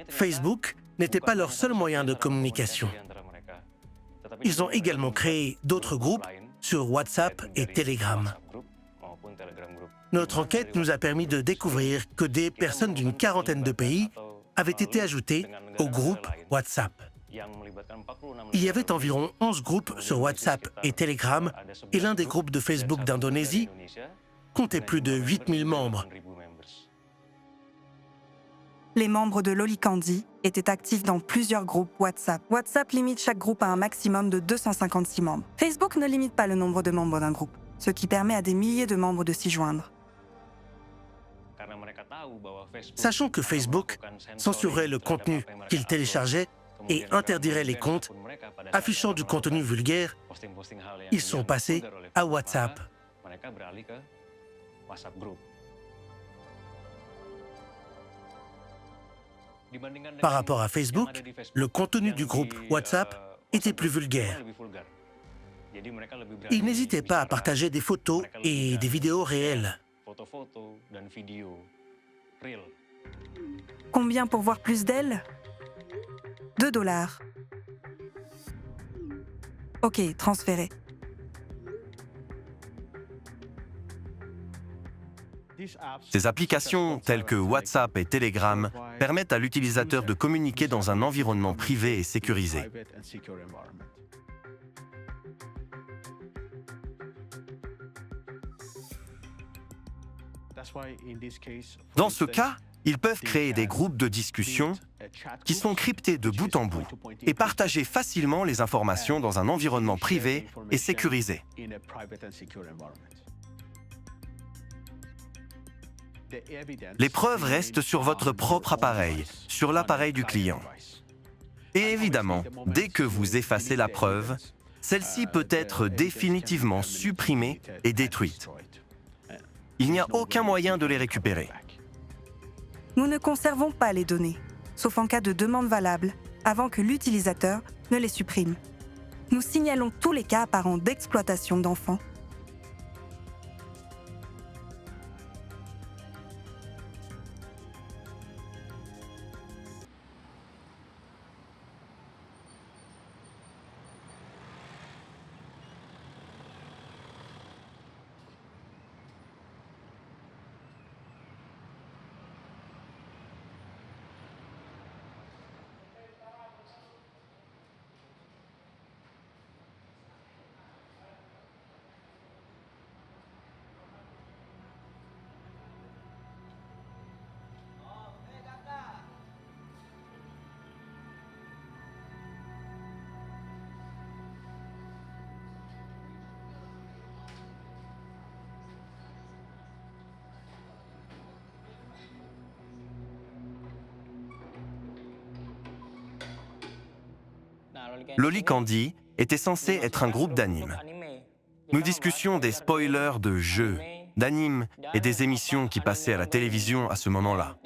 Facebook n'était pas leur seul moyen de communication. Ils ont également créé d'autres groupes sur WhatsApp et Telegram. Notre enquête nous a permis de découvrir que des personnes d'une quarantaine de pays avaient été ajoutées au groupe WhatsApp. Il y avait environ 11 groupes sur WhatsApp et Telegram et l'un des groupes de Facebook d'Indonésie comptait plus de 8000 membres. Les membres de Loli Candy étaient actifs dans plusieurs groupes WhatsApp. WhatsApp limite chaque groupe à un maximum de 256 membres. Facebook ne limite pas le nombre de membres d'un groupe, ce qui permet à des milliers de membres de s'y joindre. Sachant que Facebook censurerait le contenu qu'il téléchargeait et interdirait les comptes affichant du contenu vulgaire, ils sont passés à WhatsApp. Par rapport à Facebook, le contenu du groupe WhatsApp était plus vulgaire. Ils n'hésitaient pas à partager des photos et des vidéos réelles. Combien pour voir plus d'elle? 2 $. Ok, transféré. Ces applications, telles que WhatsApp et Telegram, permettent à l'utilisateur de communiquer dans un environnement privé et sécurisé. Dans ce cas, ils peuvent créer des groupes de discussion qui sont cryptés de bout en bout et partager facilement les informations dans un environnement privé et sécurisé. Les preuves restent sur votre propre appareil, sur l'appareil du client. Et évidemment, dès que vous effacez la preuve, celle-ci peut être définitivement supprimée et détruite. Il n'y a aucun moyen de les récupérer. Nous ne conservons pas les données, sauf en cas de demande valable, avant que l'utilisateur ne les supprime. Nous signalons tous les cas apparents d'exploitation d'enfants. Loli Candy était censé être un groupe d'animes. Nous discutions des spoilers de jeux, d'animes et des émissions qui passaient à la télévision à ce moment-là.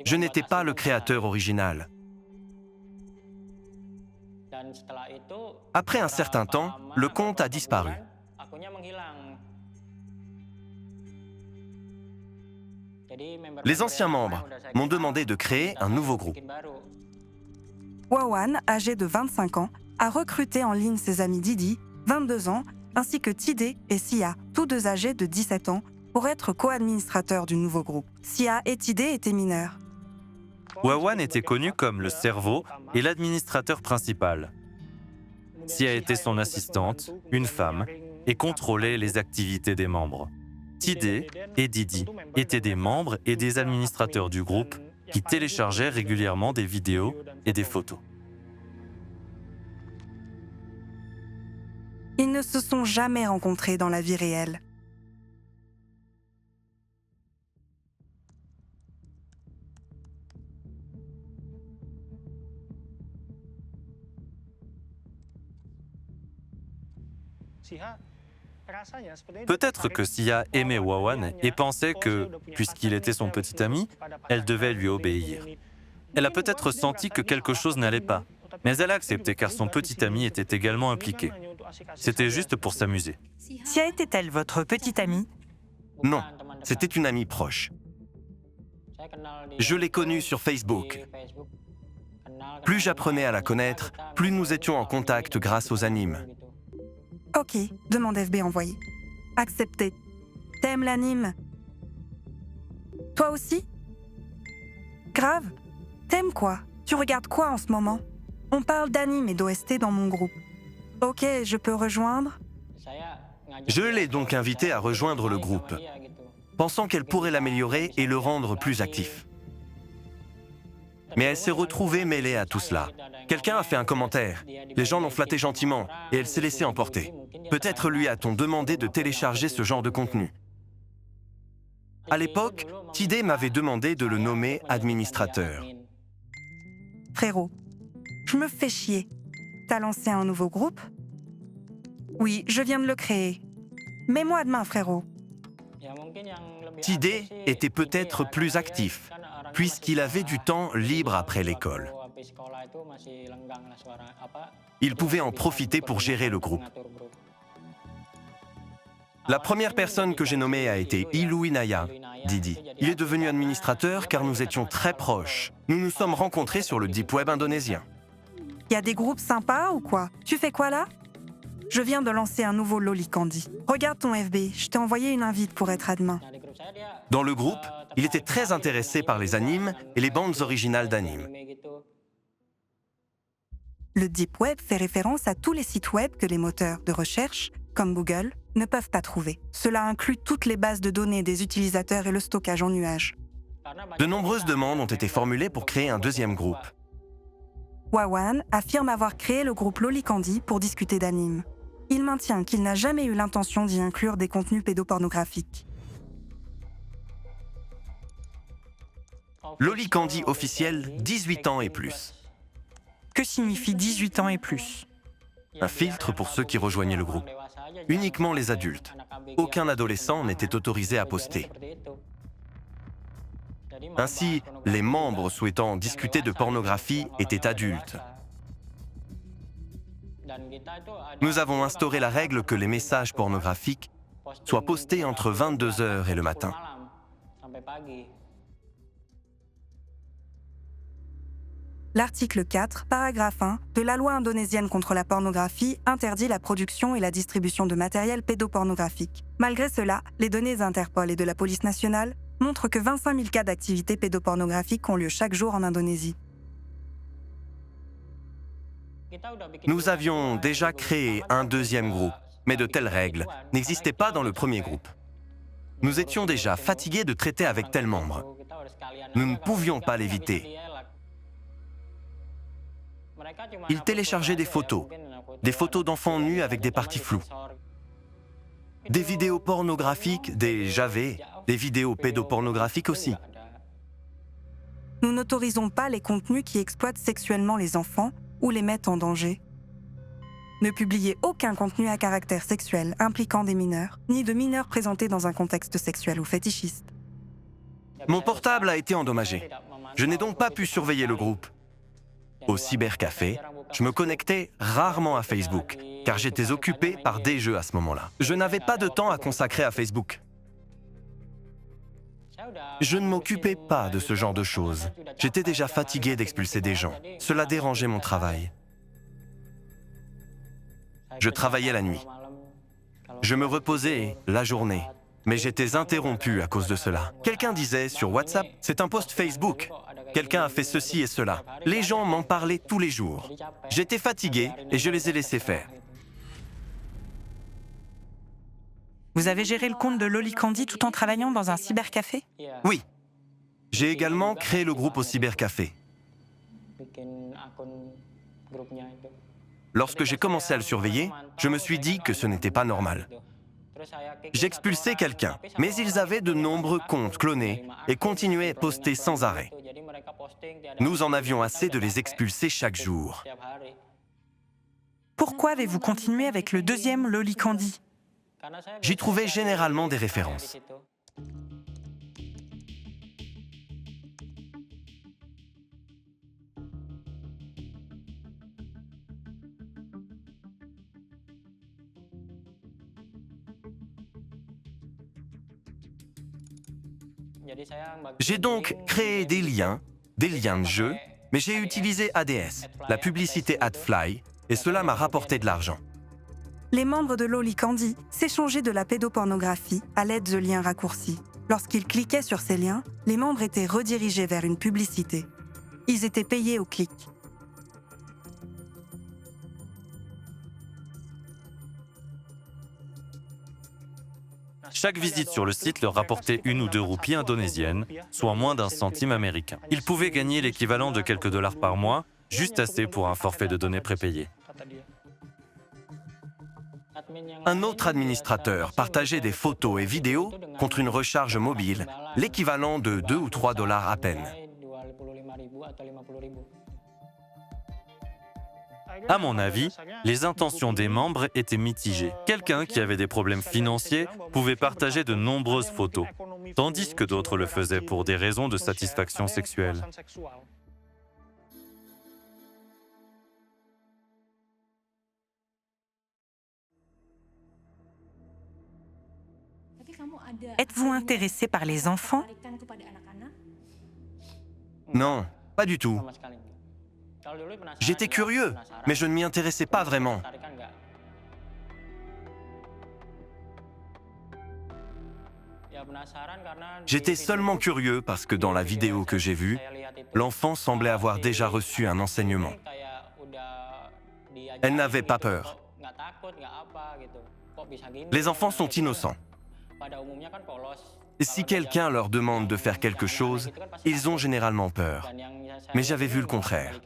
Je n'étais pas le créateur original. Après un certain temps, le compte a disparu. Les anciens membres m'ont demandé de créer un nouveau groupe. Wawan, âgé de 25 ans, a recruté en ligne ses amis Didi, 22 ans, ainsi que Tidé et Sia, tous deux âgés de 17 ans, pour être co-administrateurs du nouveau groupe. Sia et Tidé étaient mineurs. Wawan était connu comme le cerveau et l'administrateur principal. Sia était son assistante, une femme, et contrôlait les activités des membres. Tidé et Didi étaient des membres et des administrateurs du groupe qui téléchargeaient régulièrement des vidéos et des photos. Ils ne se sont jamais rencontrés dans la vie réelle. Peut-être que Sia aimait Wawan et pensait que, puisqu'il était son petit ami, elle devait lui obéir. Elle a peut-être senti que quelque chose n'allait pas, mais elle a accepté car son petit ami était également impliqué. C'était juste pour s'amuser. Sia était-elle votre petite amie? Non, c'était une amie proche. Je l'ai connue sur Facebook. Plus j'apprenais à la connaître, plus nous étions en contact grâce aux animes. Ok, demande FB envoyée. Accepté. T'aimes l'anime? Toi aussi? Grave? T'aimes quoi? Tu regardes quoi en ce moment? On parle d'anime et d'OST dans mon groupe. Ok, je peux rejoindre? Je l'ai donc invitée à rejoindre le groupe, pensant qu'elle pourrait l'améliorer et le rendre plus actif. Mais elle s'est retrouvée mêlée à tout cela. Quelqu'un a fait un commentaire, les gens l'ont flattée gentiment et elle s'est laissée emporter. Peut-être lui a-t-on demandé de télécharger ce genre de contenu. À l'époque, Tidé m'avait demandé de le nommer administrateur. Frérot, je me fais chier. T'as lancé un nouveau groupe? Oui, je viens de le créer. Mets-moi de main, frérot. Tidé était peut-être plus actif, puisqu'il avait du temps libre après l'école. Ils pouvaient en profiter pour gérer le groupe. La première personne que j'ai nommée a été Iluinaya, Didi. Il est devenu administrateur car nous étions très proches. Nous nous sommes rencontrés sur le Deep Web indonésien. Y a des groupes sympas ou quoi? Tu fais quoi là? Je viens de lancer un nouveau Lolicandi. Regarde ton FB, je t'ai envoyé une invite pour être admin. Dans le groupe, il était très intéressé par les animes et les bandes originales d'animes. Le Deep Web fait référence à tous les sites web que les moteurs de recherche, comme Google, ne peuvent pas trouver. Cela inclut toutes les bases de données des utilisateurs et le stockage en nuage. De nombreuses demandes ont été formulées pour créer un deuxième groupe. Wawan affirme avoir créé le groupe Lolicandi pour discuter d'animes. Il maintient qu'il n'a jamais eu l'intention d'y inclure des contenus pédopornographiques. Lolicandi officiel, 18 ans et plus. Que signifie 18 ans et plus? Un filtre pour ceux qui rejoignaient le groupe. Uniquement les adultes. Aucun adolescent n'était autorisé à poster. Ainsi, les membres souhaitant discuter de pornographie étaient adultes. Nous avons instauré la règle que les messages pornographiques soient postés entre 22h et le matin. L'article 4, paragraphe 1 de la loi indonésienne contre la pornographie interdit la production et la distribution de matériel pédopornographique. Malgré cela, les données Interpol et de la police nationale montrent que 25 000 cas d'activité pédopornographique ont lieu chaque jour en Indonésie. Nous avions déjà créé un deuxième groupe, mais de telles règles n'existaient pas dans le premier groupe. Nous étions déjà fatigués de traiter avec tels membres. Nous ne pouvions pas l'éviter. Ils téléchargeaient des photos d'enfants nus avec des parties floues, des vidéos pornographiques, des javets, des vidéos pédopornographiques aussi. Nous n'autorisons pas les contenus qui exploitent sexuellement les enfants ou les mettent en danger. Ne publiez aucun contenu à caractère sexuel impliquant des mineurs, ni de mineurs présentés dans un contexte sexuel ou fétichiste. Mon portable a été endommagé. Je n'ai donc pas pu surveiller le groupe. Au cybercafé, je me connectais rarement à Facebook, car j'étais occupé par des jeux à ce moment-là. Je n'avais pas de temps à consacrer à Facebook. Je ne m'occupais pas de ce genre de choses. J'étais déjà fatigué d'expulser des gens. Cela dérangeait mon travail. Je travaillais la nuit. Je me reposais la journée. Mais j'étais interrompu à cause de cela. Quelqu'un disait sur WhatsApp, c'est un post Facebook. Quelqu'un a fait ceci et cela. Les gens m'en parlaient tous les jours. J'étais fatigué et je les ai laissés faire. Vous avez géré le compte de Lolicandi tout en travaillant dans un cybercafé? Oui. J'ai également créé le groupe au cybercafé. Lorsque j'ai commencé à le surveiller, je me suis dit que ce n'était pas normal. J'expulsais quelqu'un, mais ils avaient de nombreux comptes clonés et continuaient à poster sans arrêt. Nous en avions assez de les expulser chaque jour. Pourquoi avez-vous continué avec le deuxième Lolicandi? J'y trouvais généralement des références. J'ai donc créé des liens de jeu, mais j'ai utilisé ADS, la publicité AdFly, et cela m'a rapporté de l'argent. Les membres de Lolicandi s'échangeaient de la pédopornographie à l'aide de liens raccourcis. Lorsqu'ils cliquaient sur ces liens, les membres étaient redirigés vers une publicité. Ils étaient payés au clic. Chaque visite sur le site leur rapportait 1 ou 2 roupies indonésiennes, soit moins d'1 centime américain. Ils pouvaient gagner l'équivalent de quelques dollars par mois, juste assez pour un forfait de données prépayé. Un autre administrateur partageait des photos et vidéos contre une recharge mobile, l'équivalent de 2 ou 3 dollars à peine. À mon avis, les intentions des membres étaient mitigées. Quelqu'un qui avait des problèmes financiers pouvait partager de nombreuses photos, tandis que d'autres le faisaient pour des raisons de satisfaction sexuelle. Êtes-vous intéressé par les enfants? Non, pas du tout. J'étais curieux, mais je ne m'y intéressais pas vraiment. J'étais seulement curieux parce que dans la vidéo que j'ai vue, l'enfant semblait avoir déjà reçu un enseignement. Elle n'avait pas peur. Les enfants sont innocents. Si quelqu'un leur demande de faire quelque chose, ils ont généralement peur. Mais j'avais vu le contraire.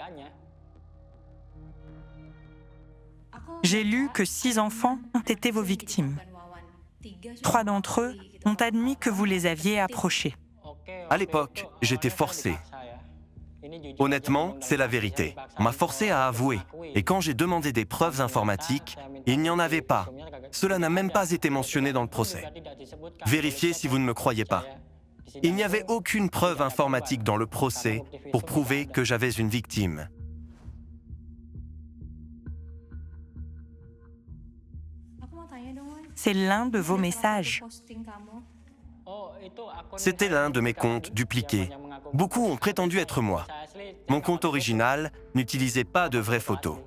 J'ai lu que 6 enfants ont été vos victimes. 3 d'entre eux ont admis que vous les aviez approchés. À l'époque, j'étais forcé. Honnêtement, c'est la vérité. On m'a forcé à avouer. Et quand j'ai demandé des preuves informatiques, il n'y en avait pas. Cela n'a même pas été mentionné dans le procès. Vérifiez si vous ne me croyez pas. Il n'y avait aucune preuve informatique dans le procès pour prouver que j'avais une victime. C'est l'un de vos messages. C'était l'un de mes comptes dupliqués. Beaucoup ont prétendu être moi. Mon compte original n'utilisait pas de vraies photos.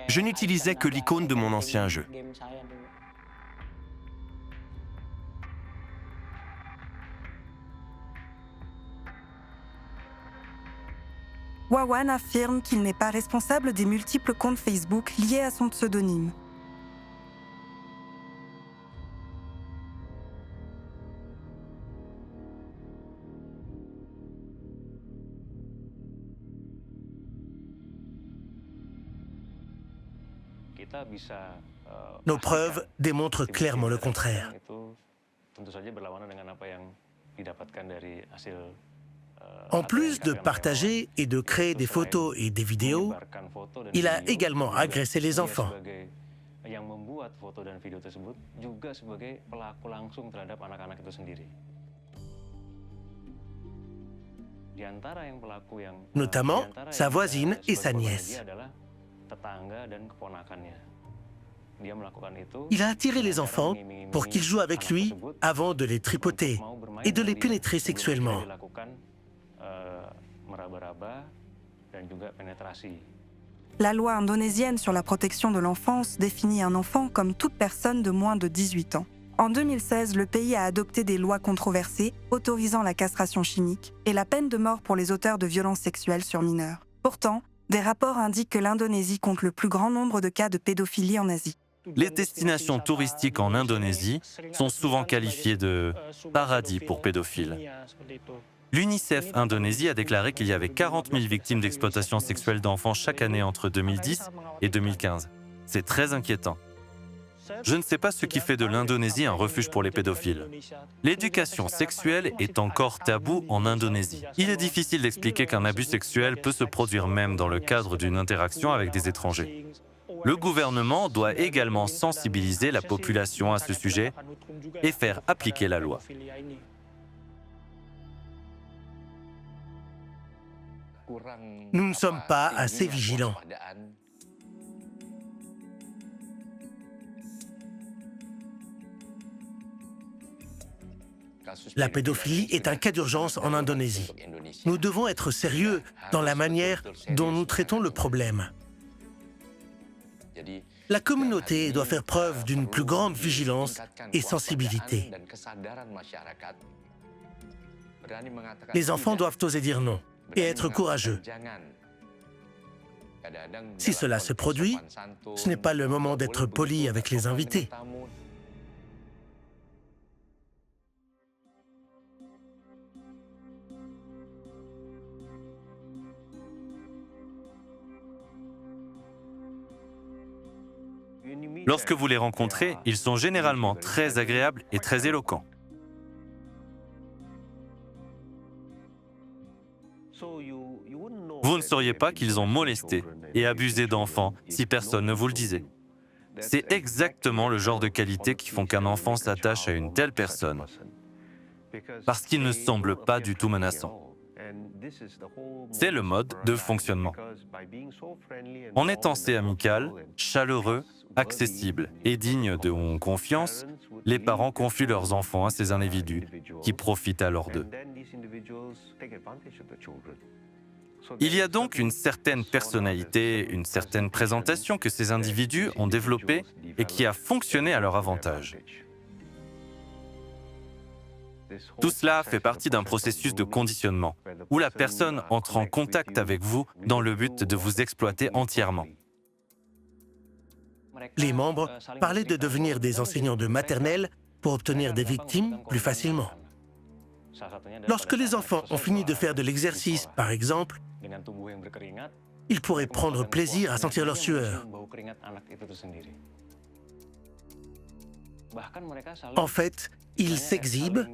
Je n'utilisais que l'icône de mon ancien jeu. Wawan affirme qu'il n'est pas responsable des multiples comptes Facebook liés à son pseudonyme. Nos preuves démontrent clairement le contraire. En plus de partager et de créer des photos et des vidéos, il a également agressé les enfants. Notamment sa voisine et sa nièce. Il a attiré les enfants pour qu'ils jouent avec lui avant de les tripoter et de les pénétrer sexuellement. La loi indonésienne sur la protection de l'enfance définit un enfant comme toute personne de moins de 18 ans. En 2016, le pays a adopté des lois controversées autorisant la castration chimique et la peine de mort pour les auteurs de violences sexuelles sur mineurs. Pourtant, des rapports indiquent que l'Indonésie compte le plus grand nombre de cas de pédophilie en Asie. Les destinations touristiques en Indonésie sont souvent qualifiées de paradis pour pédophiles. L'UNICEF Indonésie a déclaré qu'il y avait 40 000 victimes d'exploitation sexuelle d'enfants chaque année entre 2010 et 2015. C'est très inquiétant. Je ne sais pas ce qui fait de l'Indonésie un refuge pour les pédophiles. L'éducation sexuelle est encore taboue en Indonésie. Il est difficile d'expliquer qu'un abus sexuel peut se produire même dans le cadre d'une interaction avec des étrangers. Le gouvernement doit également sensibiliser la population à ce sujet et faire appliquer la loi. Nous ne sommes pas assez vigilants. La pédophilie est un cas d'urgence en Indonésie. Nous devons être sérieux dans la manière dont nous traitons le problème. La communauté doit faire preuve d'une plus grande vigilance et sensibilité. Les enfants doivent oser dire non et être courageux. Si cela se produit, ce n'est pas le moment d'être poli avec les invités. Lorsque vous les rencontrez, ils sont généralement très agréables et très éloquents. Vous ne sauriez pas qu'ils ont molesté et abusé d'enfants si personne ne vous le disait. C'est exactement le genre de qualités qui font qu'un enfant s'attache à une telle personne, parce qu'il ne semble pas du tout menaçant. C'est le mode de fonctionnement. En étant si amical, chaleureux, accessible et digne de confiance, les parents confient leurs enfants à ces individus qui profitent alors d'eux. Il y a donc une certaine personnalité, une certaine présentation que ces individus ont développée et qui a fonctionné à leur avantage. Tout cela fait partie d'un processus de conditionnement, où la personne entre en contact avec vous dans le but de vous exploiter entièrement. Les membres parlaient de devenir des enseignants de maternelle pour obtenir des victimes plus facilement. Lorsque les enfants ont fini de faire de l'exercice, par exemple, ils pourraient prendre plaisir à sentir leur sueur. En fait, ils s'exhibent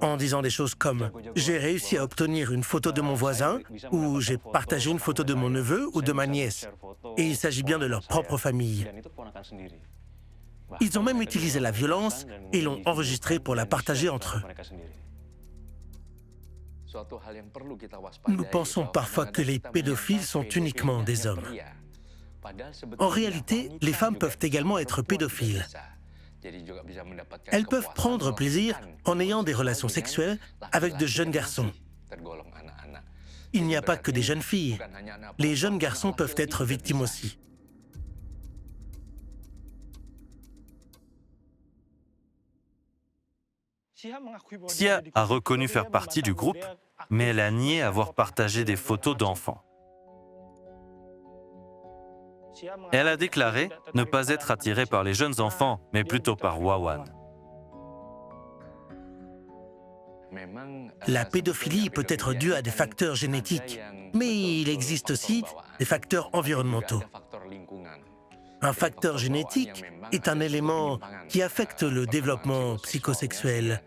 en disant des choses comme « j'ai réussi à obtenir une photo de mon voisin » ou « j'ai partagé une photo de mon neveu ou de ma nièce ». Et il s'agit bien de leur propre famille. Ils ont même utilisé la violence et l'ont enregistrée pour la partager entre eux. Nous pensons parfois que les pédophiles sont uniquement des hommes. En réalité, les femmes peuvent également être pédophiles. Elles peuvent prendre plaisir en ayant des relations sexuelles avec de jeunes garçons. Il n'y a pas que des jeunes filles. Les jeunes garçons peuvent être victimes aussi. Sia a reconnu faire partie du groupe, mais elle a nié avoir partagé des photos d'enfants. Elle a déclaré ne pas être attirée par les jeunes enfants, mais plutôt par Wawan. La pédophilie peut être due à des facteurs génétiques, mais il existe aussi des facteurs environnementaux. Un facteur génétique est un élément qui affecte le développement psychosexuel.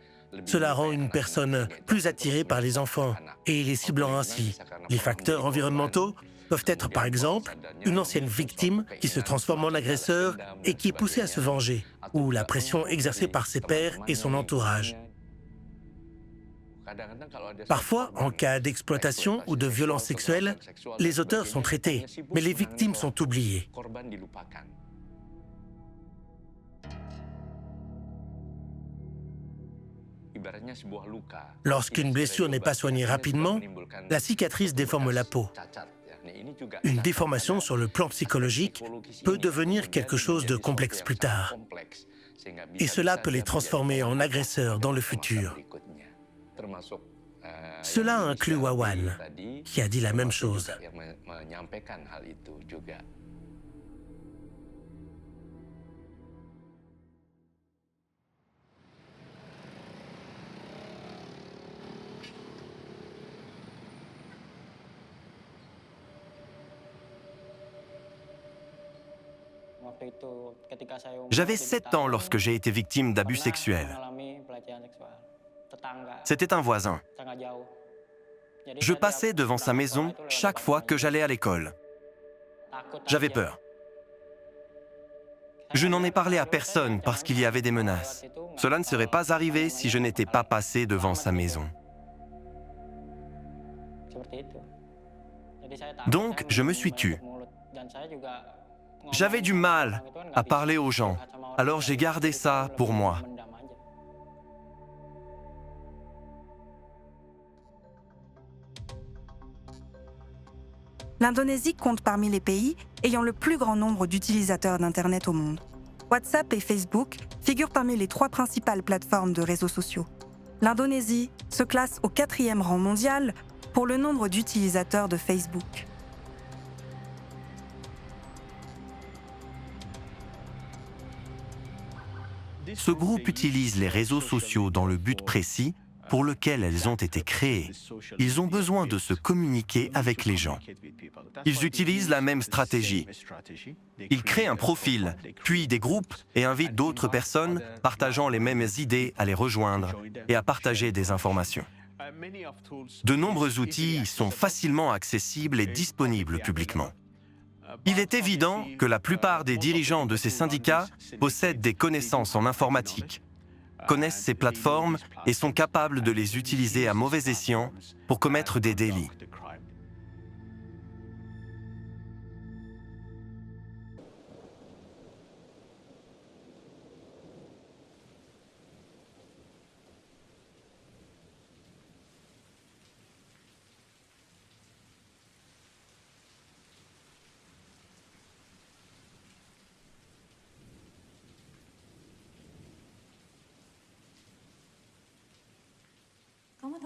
Cela rend une personne plus attirée par les enfants et les ciblant ainsi. Les facteurs environnementaux peuvent être par exemple une ancienne victime qui se transforme en agresseur et qui est poussée à se venger, ou la pression exercée par ses pairs et son entourage. Parfois, en cas d'exploitation ou de violence sexuelle, les auteurs sont traités, mais les victimes sont oubliées. Lorsqu'une blessure n'est pas soignée rapidement, la cicatrice déforme la peau. Une déformation sur le plan psychologique peut devenir quelque chose de complexe plus tard. Et cela peut les transformer en agresseurs dans le futur. Cela inclut Wawan, qui a dit la même chose. J'avais 7 ans lorsque j'ai été victime d'abus sexuels. C'était un voisin. Je passais devant sa maison chaque fois que j'allais à l'école. J'avais peur. Je n'en ai parlé à personne parce qu'il y avait des menaces. Cela ne serait pas arrivé si je n'étais pas passé devant sa maison. Donc, je me suis tu. J'avais du mal à parler aux gens, alors j'ai gardé ça pour moi. L'Indonésie compte parmi les pays ayant le plus grand nombre d'utilisateurs d'Internet au monde. WhatsApp et Facebook figurent parmi les 3 principales plateformes de réseaux sociaux. L'Indonésie se classe au 4e rang mondial pour le nombre d'utilisateurs de Facebook. Ce groupe utilise les réseaux sociaux dans le but précis pour lequel elles ont été créées. Ils ont besoin de se communiquer avec les gens. Ils utilisent la même stratégie. Ils créent un profil, puis des groupes et invitent d'autres personnes partageant les mêmes idées à les rejoindre et à partager des informations. De nombreux outils sont facilement accessibles et disponibles publiquement. Il est évident que la plupart des dirigeants de ces syndicats possèdent des connaissances en informatique, connaissent ces plateformes et sont capables de les utiliser à mauvais escient pour commettre des délits.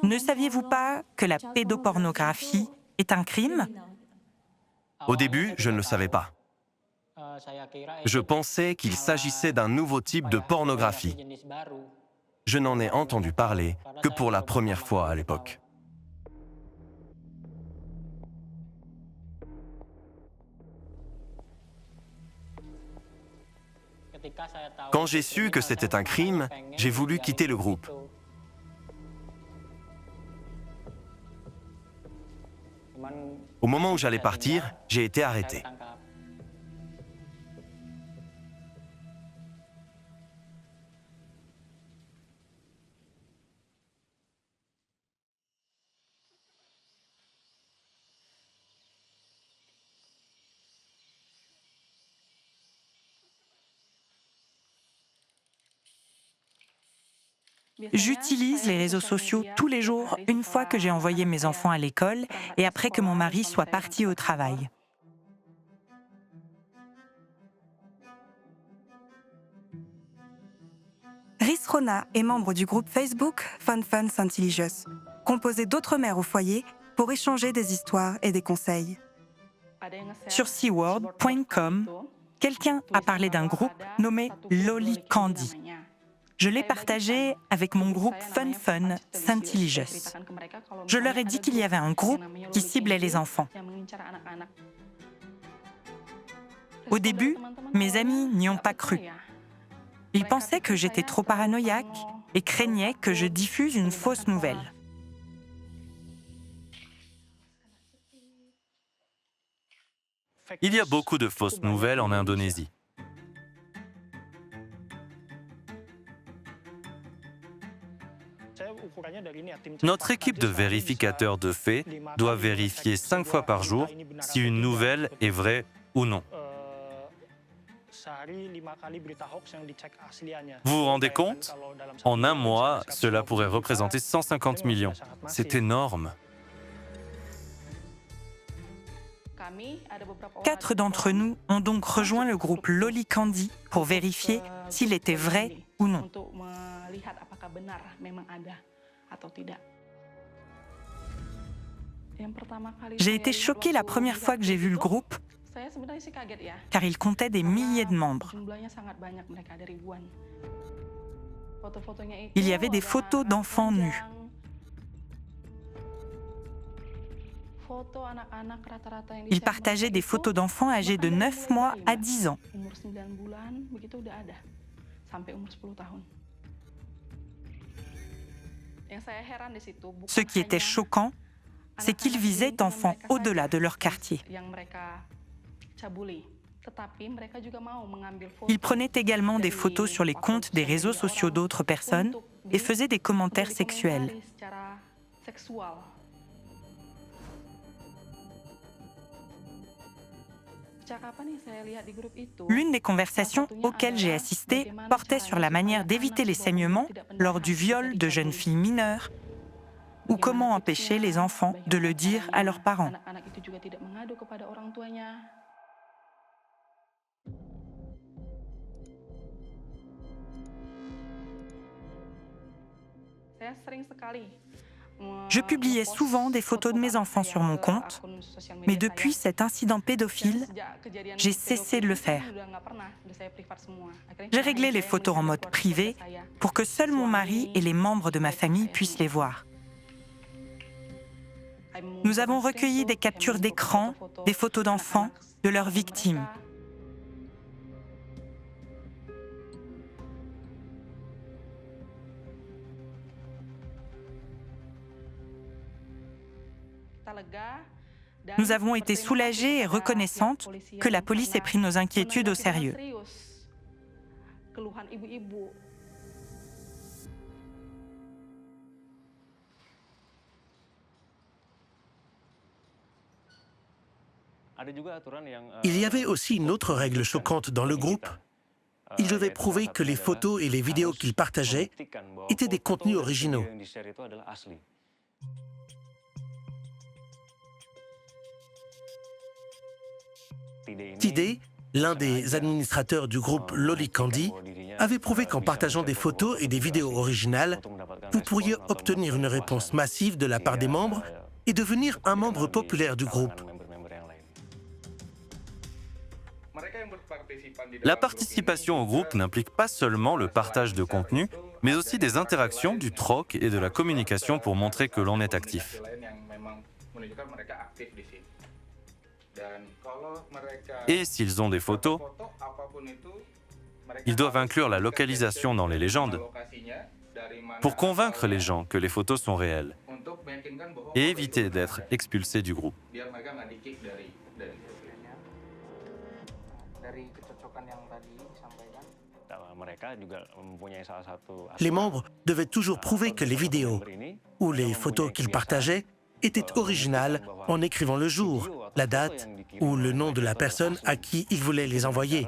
Ne saviez-vous pas que la pédopornographie est un crime? Au début, je ne le savais pas. Je pensais qu'il s'agissait d'un nouveau type de pornographie. Je n'en ai entendu parler que pour la première fois à l'époque. Quand j'ai su que c'était un crime, j'ai voulu quitter le groupe. Au moment où j'allais partir, j'ai été arrêté. J'utilise les réseaux sociaux tous les jours, une fois que j'ai envoyé mes enfants à l'école et après que mon mari soit parti au travail. Rhys Rona est membre du groupe Facebook Fun Fun Saint-Ilicious, composé d'autres mères au foyer pour échanger des histoires et des conseils. Sur SeaWorld.com, quelqu'un a parlé d'un groupe nommé Lolly Candy. Je l'ai partagé avec mon groupe Fun Fun Saint-Ilicious. Je leur ai dit qu'il y avait un groupe qui ciblait les enfants. Au début, mes amis n'y ont pas cru. Ils pensaient que j'étais trop paranoïaque et craignaient que je diffuse une fausse nouvelle. Il y a beaucoup de fausses nouvelles en Indonésie. Notre équipe de vérificateurs de faits doit vérifier 5 fois par jour si une nouvelle est vraie ou non. Vous vous rendez compte? En un mois, cela pourrait représenter 150 millions. C'est énorme. 4 d'entre nous ont donc rejoint le groupe Lolly Candy pour vérifier s'il était vrai ou non. J'ai été choquée la première fois que j'ai vu le groupe, car il comptait des milliers de membres. Il y avait des photos d'enfants nus. Ils partageaient des photos d'enfants âgés de 9 mois à 10 ans. Ce qui était choquant, c'est qu'ils visaient enfants au-delà de leur quartier. Ils prenaient également des photos sur les comptes des réseaux sociaux d'autres personnes et faisaient des commentaires sexuels. L'une des conversations auxquelles j'ai assisté portait sur la manière d'éviter les saignements lors du viol de jeunes filles mineures ou comment empêcher les enfants de le dire à leurs parents. Je publiais souvent des photos de mes enfants sur mon compte, mais depuis cet incident pédophile, j'ai cessé de le faire. J'ai réglé les photos en mode privé pour que seul mon mari et les membres de ma famille puissent les voir. Nous avons recueilli des captures d'écran, des photos d'enfants, de leurs victimes. Nous avons été soulagés et reconnaissantes que la police ait pris nos inquiétudes au sérieux. Il y avait aussi une autre règle choquante dans le groupe. Ils devaient prouver que les photos et les vidéos qu'ils partageaient étaient des contenus originaux. Tidé, l'un des administrateurs du groupe Lolly Candy, avait prouvé qu'en partageant des photos et des vidéos originales, vous pourriez obtenir une réponse massive de la part des membres et devenir un membre populaire du groupe. La participation au groupe n'implique pas seulement le partage de contenu, mais aussi des interactions, du troc et de la communication pour montrer que l'on est actif. Et s'ils ont des photos, ils doivent inclure la localisation dans les légendes pour convaincre les gens que les photos sont réelles et éviter d'être expulsés du groupe. Les membres devaient toujours prouver que les vidéos ou les photos qu'ils partageaient étaient originales en écrivant le jour, la date ou le nom de la personne à qui ils voulaient les envoyer.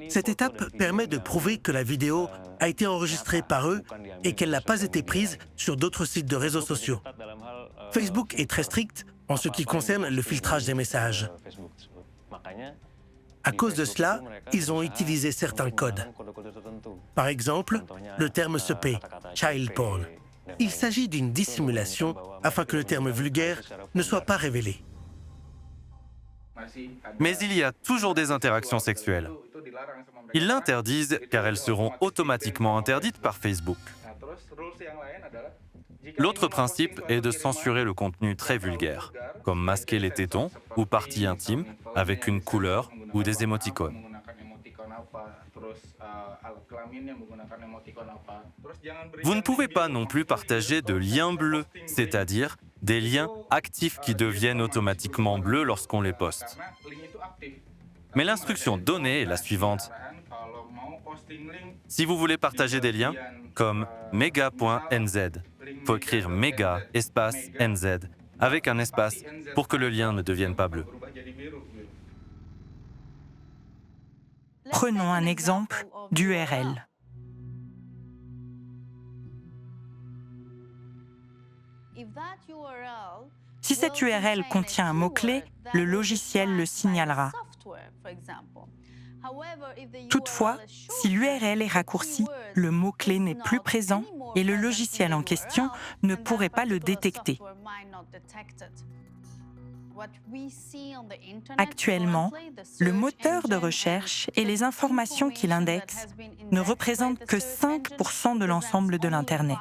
Cette étape permet de prouver que la vidéo a été enregistrée par eux et qu'elle n'a pas été prise sur d'autres sites de réseaux sociaux. Facebook est très strict en ce qui concerne le filtrage des messages. À cause de cela, ils ont utilisé certains codes. Par exemple, le terme CP, child porn. Il s'agit d'une dissimulation afin que le terme vulgaire ne soit pas révélé. Mais il y a toujours des interactions sexuelles. Ils l'interdisent car elles seront automatiquement interdites par Facebook. L'autre principe est de censurer le contenu très vulgaire, comme masquer les tétons ou parties intimes avec une couleur ou des émoticônes. Vous ne pouvez pas non plus partager de liens bleus, c'est-à-dire des liens actifs qui deviennent automatiquement bleus lorsqu'on les poste. Mais l'instruction donnée est la suivante. Si vous voulez partager des liens, comme mega.nz, il faut écrire méga espace nz avec un espace pour que le lien ne devienne pas bleu. Prenons un exemple d'URL. Si cette URL contient un mot-clé, le logiciel le signalera. Toutefois, si l'URL est raccourcie, le mot-clé n'est plus présent et le logiciel en question ne pourrait pas le détecter. Actuellement, le moteur de recherche et les informations qu'il indexe ne représentent que 5% de l'ensemble de l'Internet.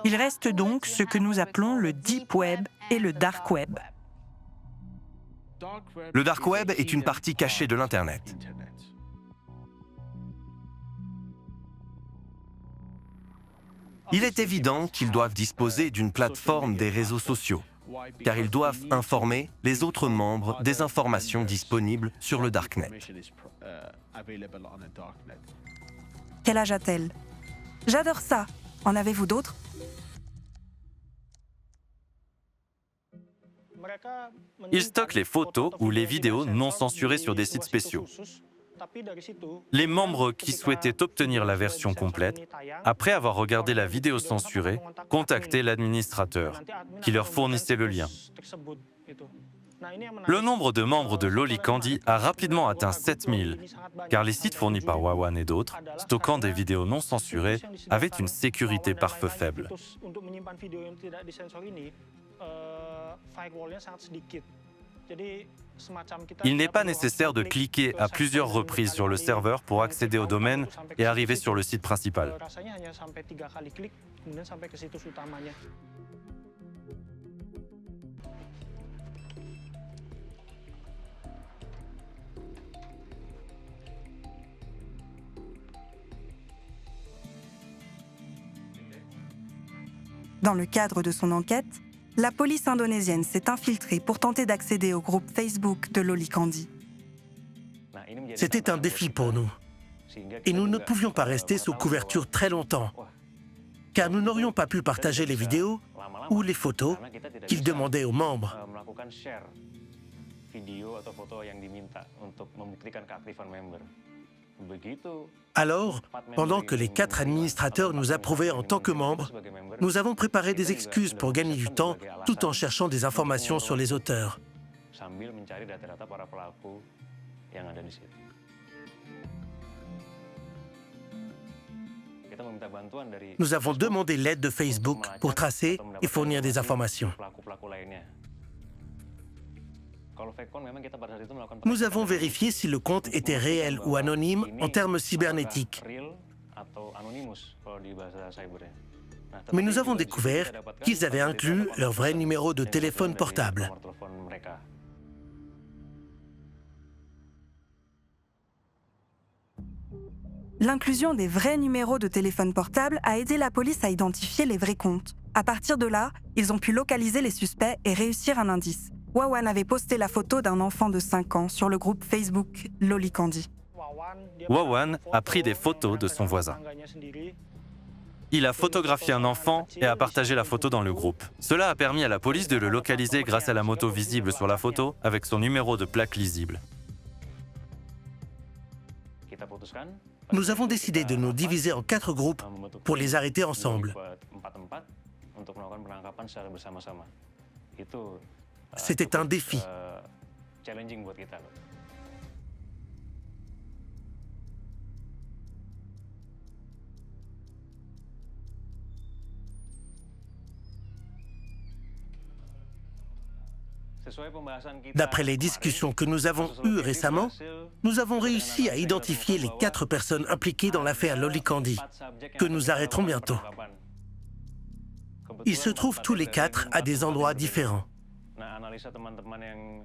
Il reste donc ce que nous appelons le Deep Web et le Dark Web. Le Dark Web est une partie cachée de l'Internet. Il est évident qu'ils doivent disposer d'une plateforme des réseaux sociaux, car ils doivent informer les autres membres des informations disponibles sur le Darknet. Quel âge a-t-elle? J'adore ça. En avez-vous d'autres? Ils stockent les photos ou les vidéos non censurées sur des sites spéciaux. Les membres qui souhaitaient obtenir la version complète, après avoir regardé la vidéo censurée, contactaient l'administrateur, qui leur fournissait le lien. Le nombre de membres de Lolicandi a rapidement atteint 7000, car les sites fournis par Wawan et d'autres, stockant des vidéos non censurées, avaient une sécurité par feu faible. Il n'est pas nécessaire de cliquer à plusieurs reprises sur le serveur pour accéder au domaine et arriver sur le site principal. Dans le cadre de son enquête, la police indonésienne s'est infiltrée pour tenter d'accéder au groupe Facebook de Lolicandi. C'était un défi pour nous. Et nous ne pouvions pas rester sous couverture très longtemps, car nous n'aurions pas pu partager les vidéos ou les photos qu'ils demandaient aux membres. Alors, pendant que les 4 administrateurs nous approuvaient en tant que membres, nous avons préparé des excuses pour gagner du temps tout en cherchant des informations sur les auteurs. Nous avons demandé l'aide de Facebook pour tracer et fournir des informations. Nous avons vérifié si le compte était réel ou anonyme en termes cybernétiques. Mais nous avons découvert qu'ils avaient inclus leur vrai numéro de téléphone portable. L'inclusion des vrais numéros de téléphone portable a aidé la police à identifier les vrais comptes. À partir de là, ils ont pu localiser les suspects et réussir un indice. Wawan avait posté la photo d'un enfant de 5 ans sur le groupe Facebook Lolicandi. Wawan a pris des photos de son voisin. Il a photographié un enfant et a partagé la photo dans le groupe. Cela a permis à la police de le localiser grâce à la moto visible sur la photo avec son numéro de plaque lisible. Nous avons décidé de nous diviser en 4 groupes pour les arrêter ensemble. C'était un défi. D'après les discussions que nous avons eues récemment, nous avons réussi à identifier les 4 personnes impliquées dans l'affaire Lolicandi, que nous arrêterons bientôt. Ils se trouvent tous les 4 à des endroits différents.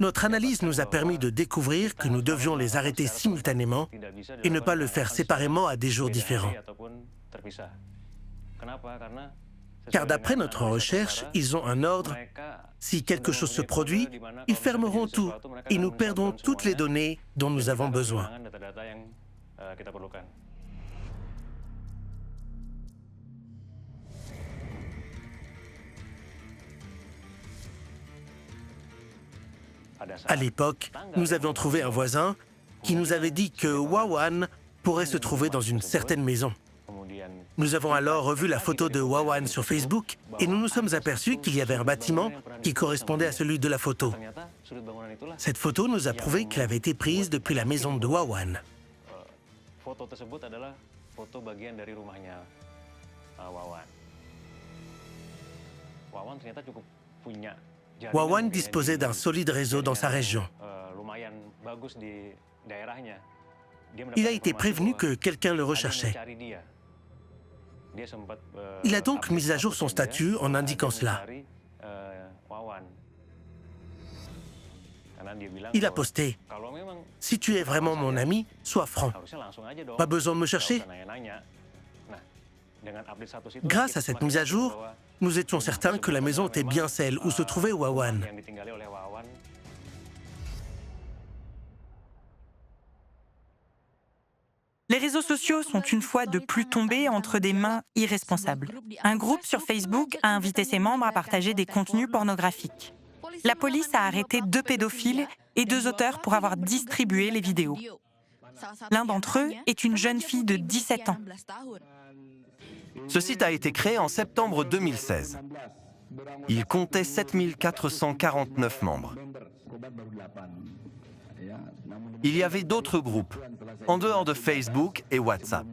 Notre analyse nous a permis de découvrir que nous devions les arrêter simultanément et ne pas le faire séparément à des jours différents. Car d'après notre recherche, ils ont un ordre. Si quelque chose se produit, ils fermeront tout et nous perdrons toutes les données dont nous avons besoin. À l'époque, nous avions trouvé un voisin qui nous avait dit que Wawan pourrait se trouver dans une certaine maison. Nous avons alors revu la photo de Wawan sur Facebook et nous nous sommes aperçus qu'il y avait un bâtiment qui correspondait à celui de la photo. Cette photo nous a prouvé qu'elle avait été prise depuis la maison de Wawan. Wawan disposait d'un solide réseau dans sa région. Il a été prévenu que quelqu'un le recherchait. Il a donc mis à jour son statut en indiquant cela. Il a posté « Si tu es vraiment mon ami, sois franc. Pas besoin de me chercher ?» Grâce à cette mise à jour, nous étions certains que la maison était bien celle où se trouvait Wawan. Les réseaux sociaux sont une fois de plus tombés entre des mains irresponsables. Un groupe sur Facebook a invité ses membres à partager des contenus pornographiques. La police a arrêté 2 pédophiles et 2 auteurs pour avoir distribué les vidéos. L'un d'entre eux est une jeune fille de 17 ans. Ce site a été créé en septembre 2016. Il comptait 7449 membres. Il y avait d'autres groupes, en dehors de Facebook et WhatsApp.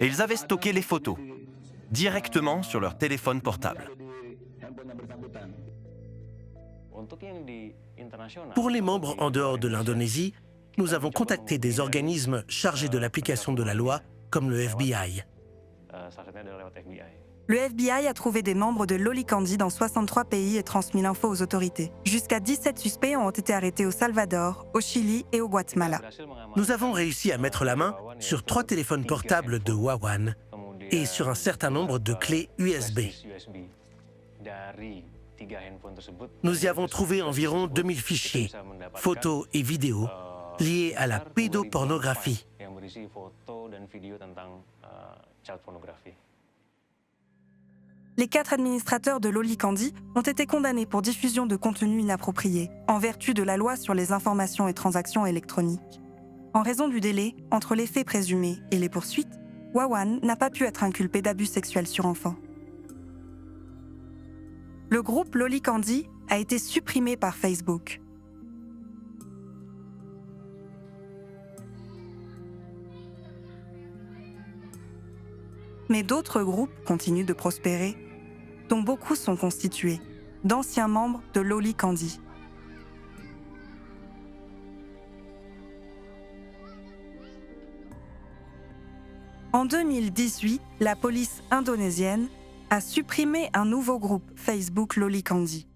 Et ils avaient stocké les photos, directement sur leur téléphone portable. Pour les membres en dehors de l'Indonésie, nous avons contacté des organismes chargés de l'application de la loi, comme le FBI. Le FBI a trouvé des membres de Lolicandi dans 63 pays et transmis l'info aux autorités. Jusqu'à 17 suspects ont été arrêtés au Salvador, au Chili et au Guatemala. Nous avons réussi à mettre la main sur 3 téléphones portables de Wawan et sur un certain nombre de clés USB. Nous y avons trouvé environ 2000 fichiers, photos et vidéos liés à la pédopornographie. les 4 administrateurs de Lolicandi ont été condamnés pour diffusion de contenu inapproprié, en vertu de la loi sur les informations et transactions électroniques. En raison du délai entre les faits présumés et les poursuites, Wawan n'a pas pu être inculpé d'abus sexuels sur enfants. Le groupe Lolicandi a été supprimé par Facebook. Mais d'autres groupes continuent de prospérer, dont beaucoup sont constitués d'anciens membres de Lolicandi. En 2018, la police indonésienne a supprimé un nouveau groupe Facebook Lolicandi.